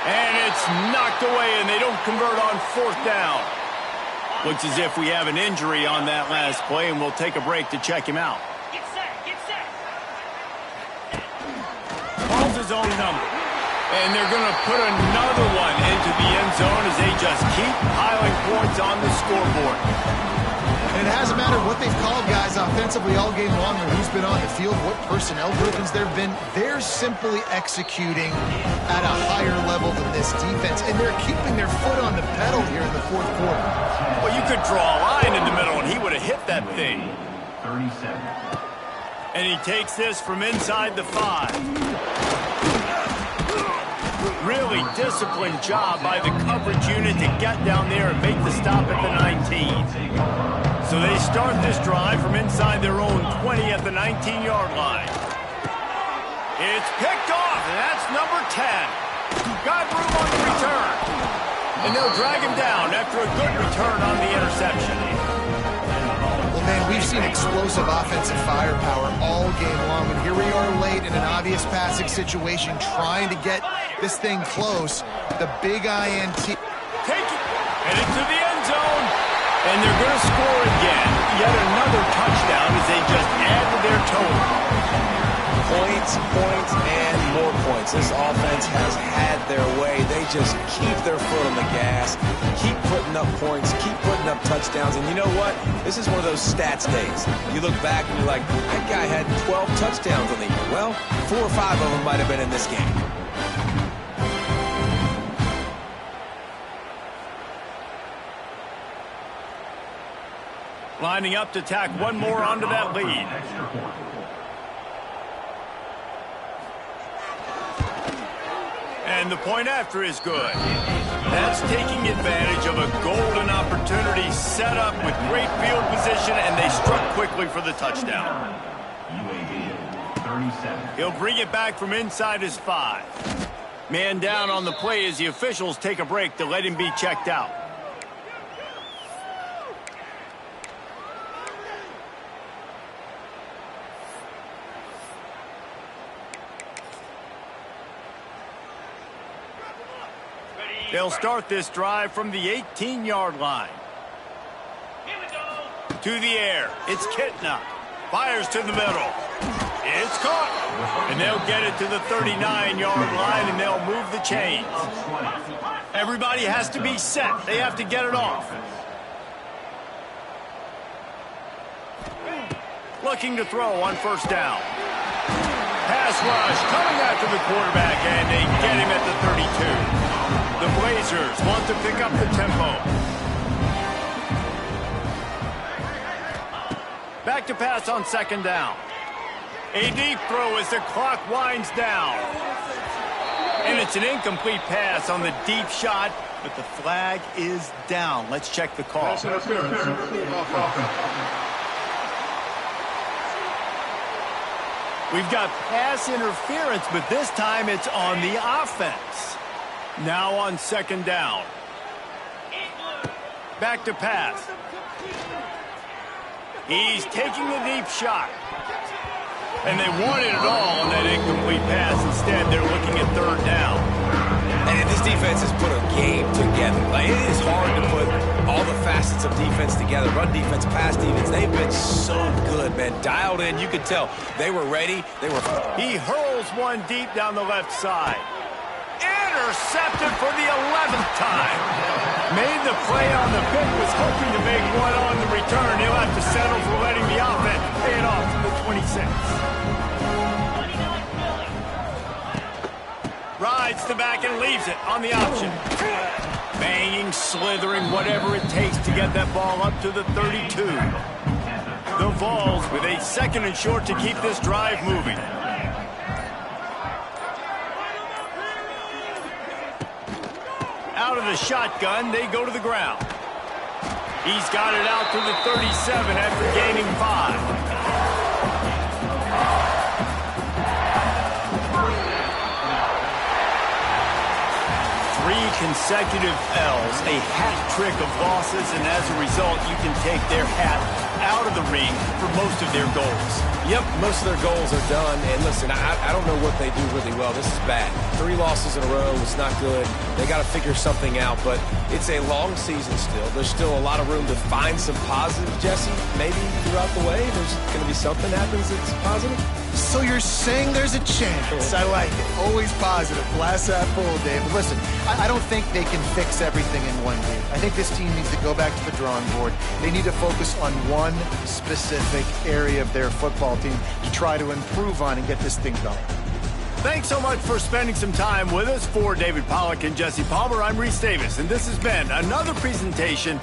And it's knocked away, and they don't convert on 4th down. Looks as if we have an injury on that last play, and we'll take a break to check him out. Get set, get set. Calls his own number. And they're going to put another one into the end zone as they just keep piling points on the scoreboard. And it hasn't mattered what they've called guys offensively all game long or who's been on the field, what personnel groupings there have been. They're simply executing at a higher level than this defense, and they're keeping their foot on the pedal here in the 4th quarter. Well, you could draw a line in the middle, and he would have hit that thing. 37. And he takes this from inside the 5. Really disciplined job by the coverage unit to get down there and make the stop at the 19. So they start this drive from inside their own 20 at the 19-yard line. It's picked off, and that's number 10. Got room on the return. And they'll drag him down after a good return on the interception. Well, man, we've seen explosive offensive firepower all game long, and here we are late in an obvious passing situation trying to get this thing close. The big INT. Take it, headed to the end zone, and they're going to score again. Yet another touchdown as they just add to their total. Points, points, and more points. This offense has had their way. They just keep their foot on the gas, keep putting up points, keep putting up touchdowns. And you know what? This is one of those stats days. You look back and you're like, that guy had 12 touchdowns on the year. Well, 4 or 5 of them might have been in this game. Lining up to tack one more onto that lead. And the point after is good. That's taking advantage of a golden opportunity set up with great field position, and they struck quickly for the touchdown. He'll bring it back from inside his 5. Man down on the play as the officials take a break to let him be checked out. They'll start this drive from the 18-yard line. To the air. It's Kitna. Fires to the middle. It's caught. And they'll get it to the 39-yard line, and they'll move the chains. Everybody has to be set. They have to get it off. Looking to throw on first down. Pass rush coming after the quarterback, and they get him at the 32. The Blazers want to pick up the tempo. Back to pass on second down. A deep throw as the clock winds down. And it's an incomplete pass on the deep shot, but the flag is down. Let's check the call. We've got pass interference, but this time it's on the offense. Now on second down. Back to pass. He's taking the deep shot. And they wanted it all on that incomplete pass. Instead, they're looking at third down. And this defense has put a game together. Like, it is hard to put all the facets of defense together. Run defense, pass defense. They've been so good, man. Dialed in. You could tell they were ready. He hurls one deep down the left side. Intercepted for the 11th time. Made the play on the pick. Was hoping to make one on the return. He'll have to settle for letting the offense pay it off to the 26. Rides the back and leaves it on the option. Banging, slithering, whatever it takes to get that ball up to the 32. The Vols with a second and short to keep this drive moving. Out of the shotgun, they go to the ground. He's got it out to the 37 after gaining 5. Consecutive L's, a hat trick of losses, and as a result, you can take their hat out of the ring for most of their goals. Yep, most of their goals are done. And listen, I don't know what they do really well. This is bad. 3 losses in a row. It's not good. They got to figure something out, but it's a long season still. There's still a lot of room to find some positive, Jesse. Maybe throughout the way, there's going to be something happens that's positive. So you're saying there's a chance. I like it. Always positive. Glass half full, Dave. But listen, I don't think they can fix everything in one game. I think this team needs to go back to the drawing board. They need to focus on one specific area of their football team to try to improve on and get this thing going. Thanks so much for spending some time with us. For David Pollack and Jesse Palmer, I'm Reese Davis, and this has been another presentation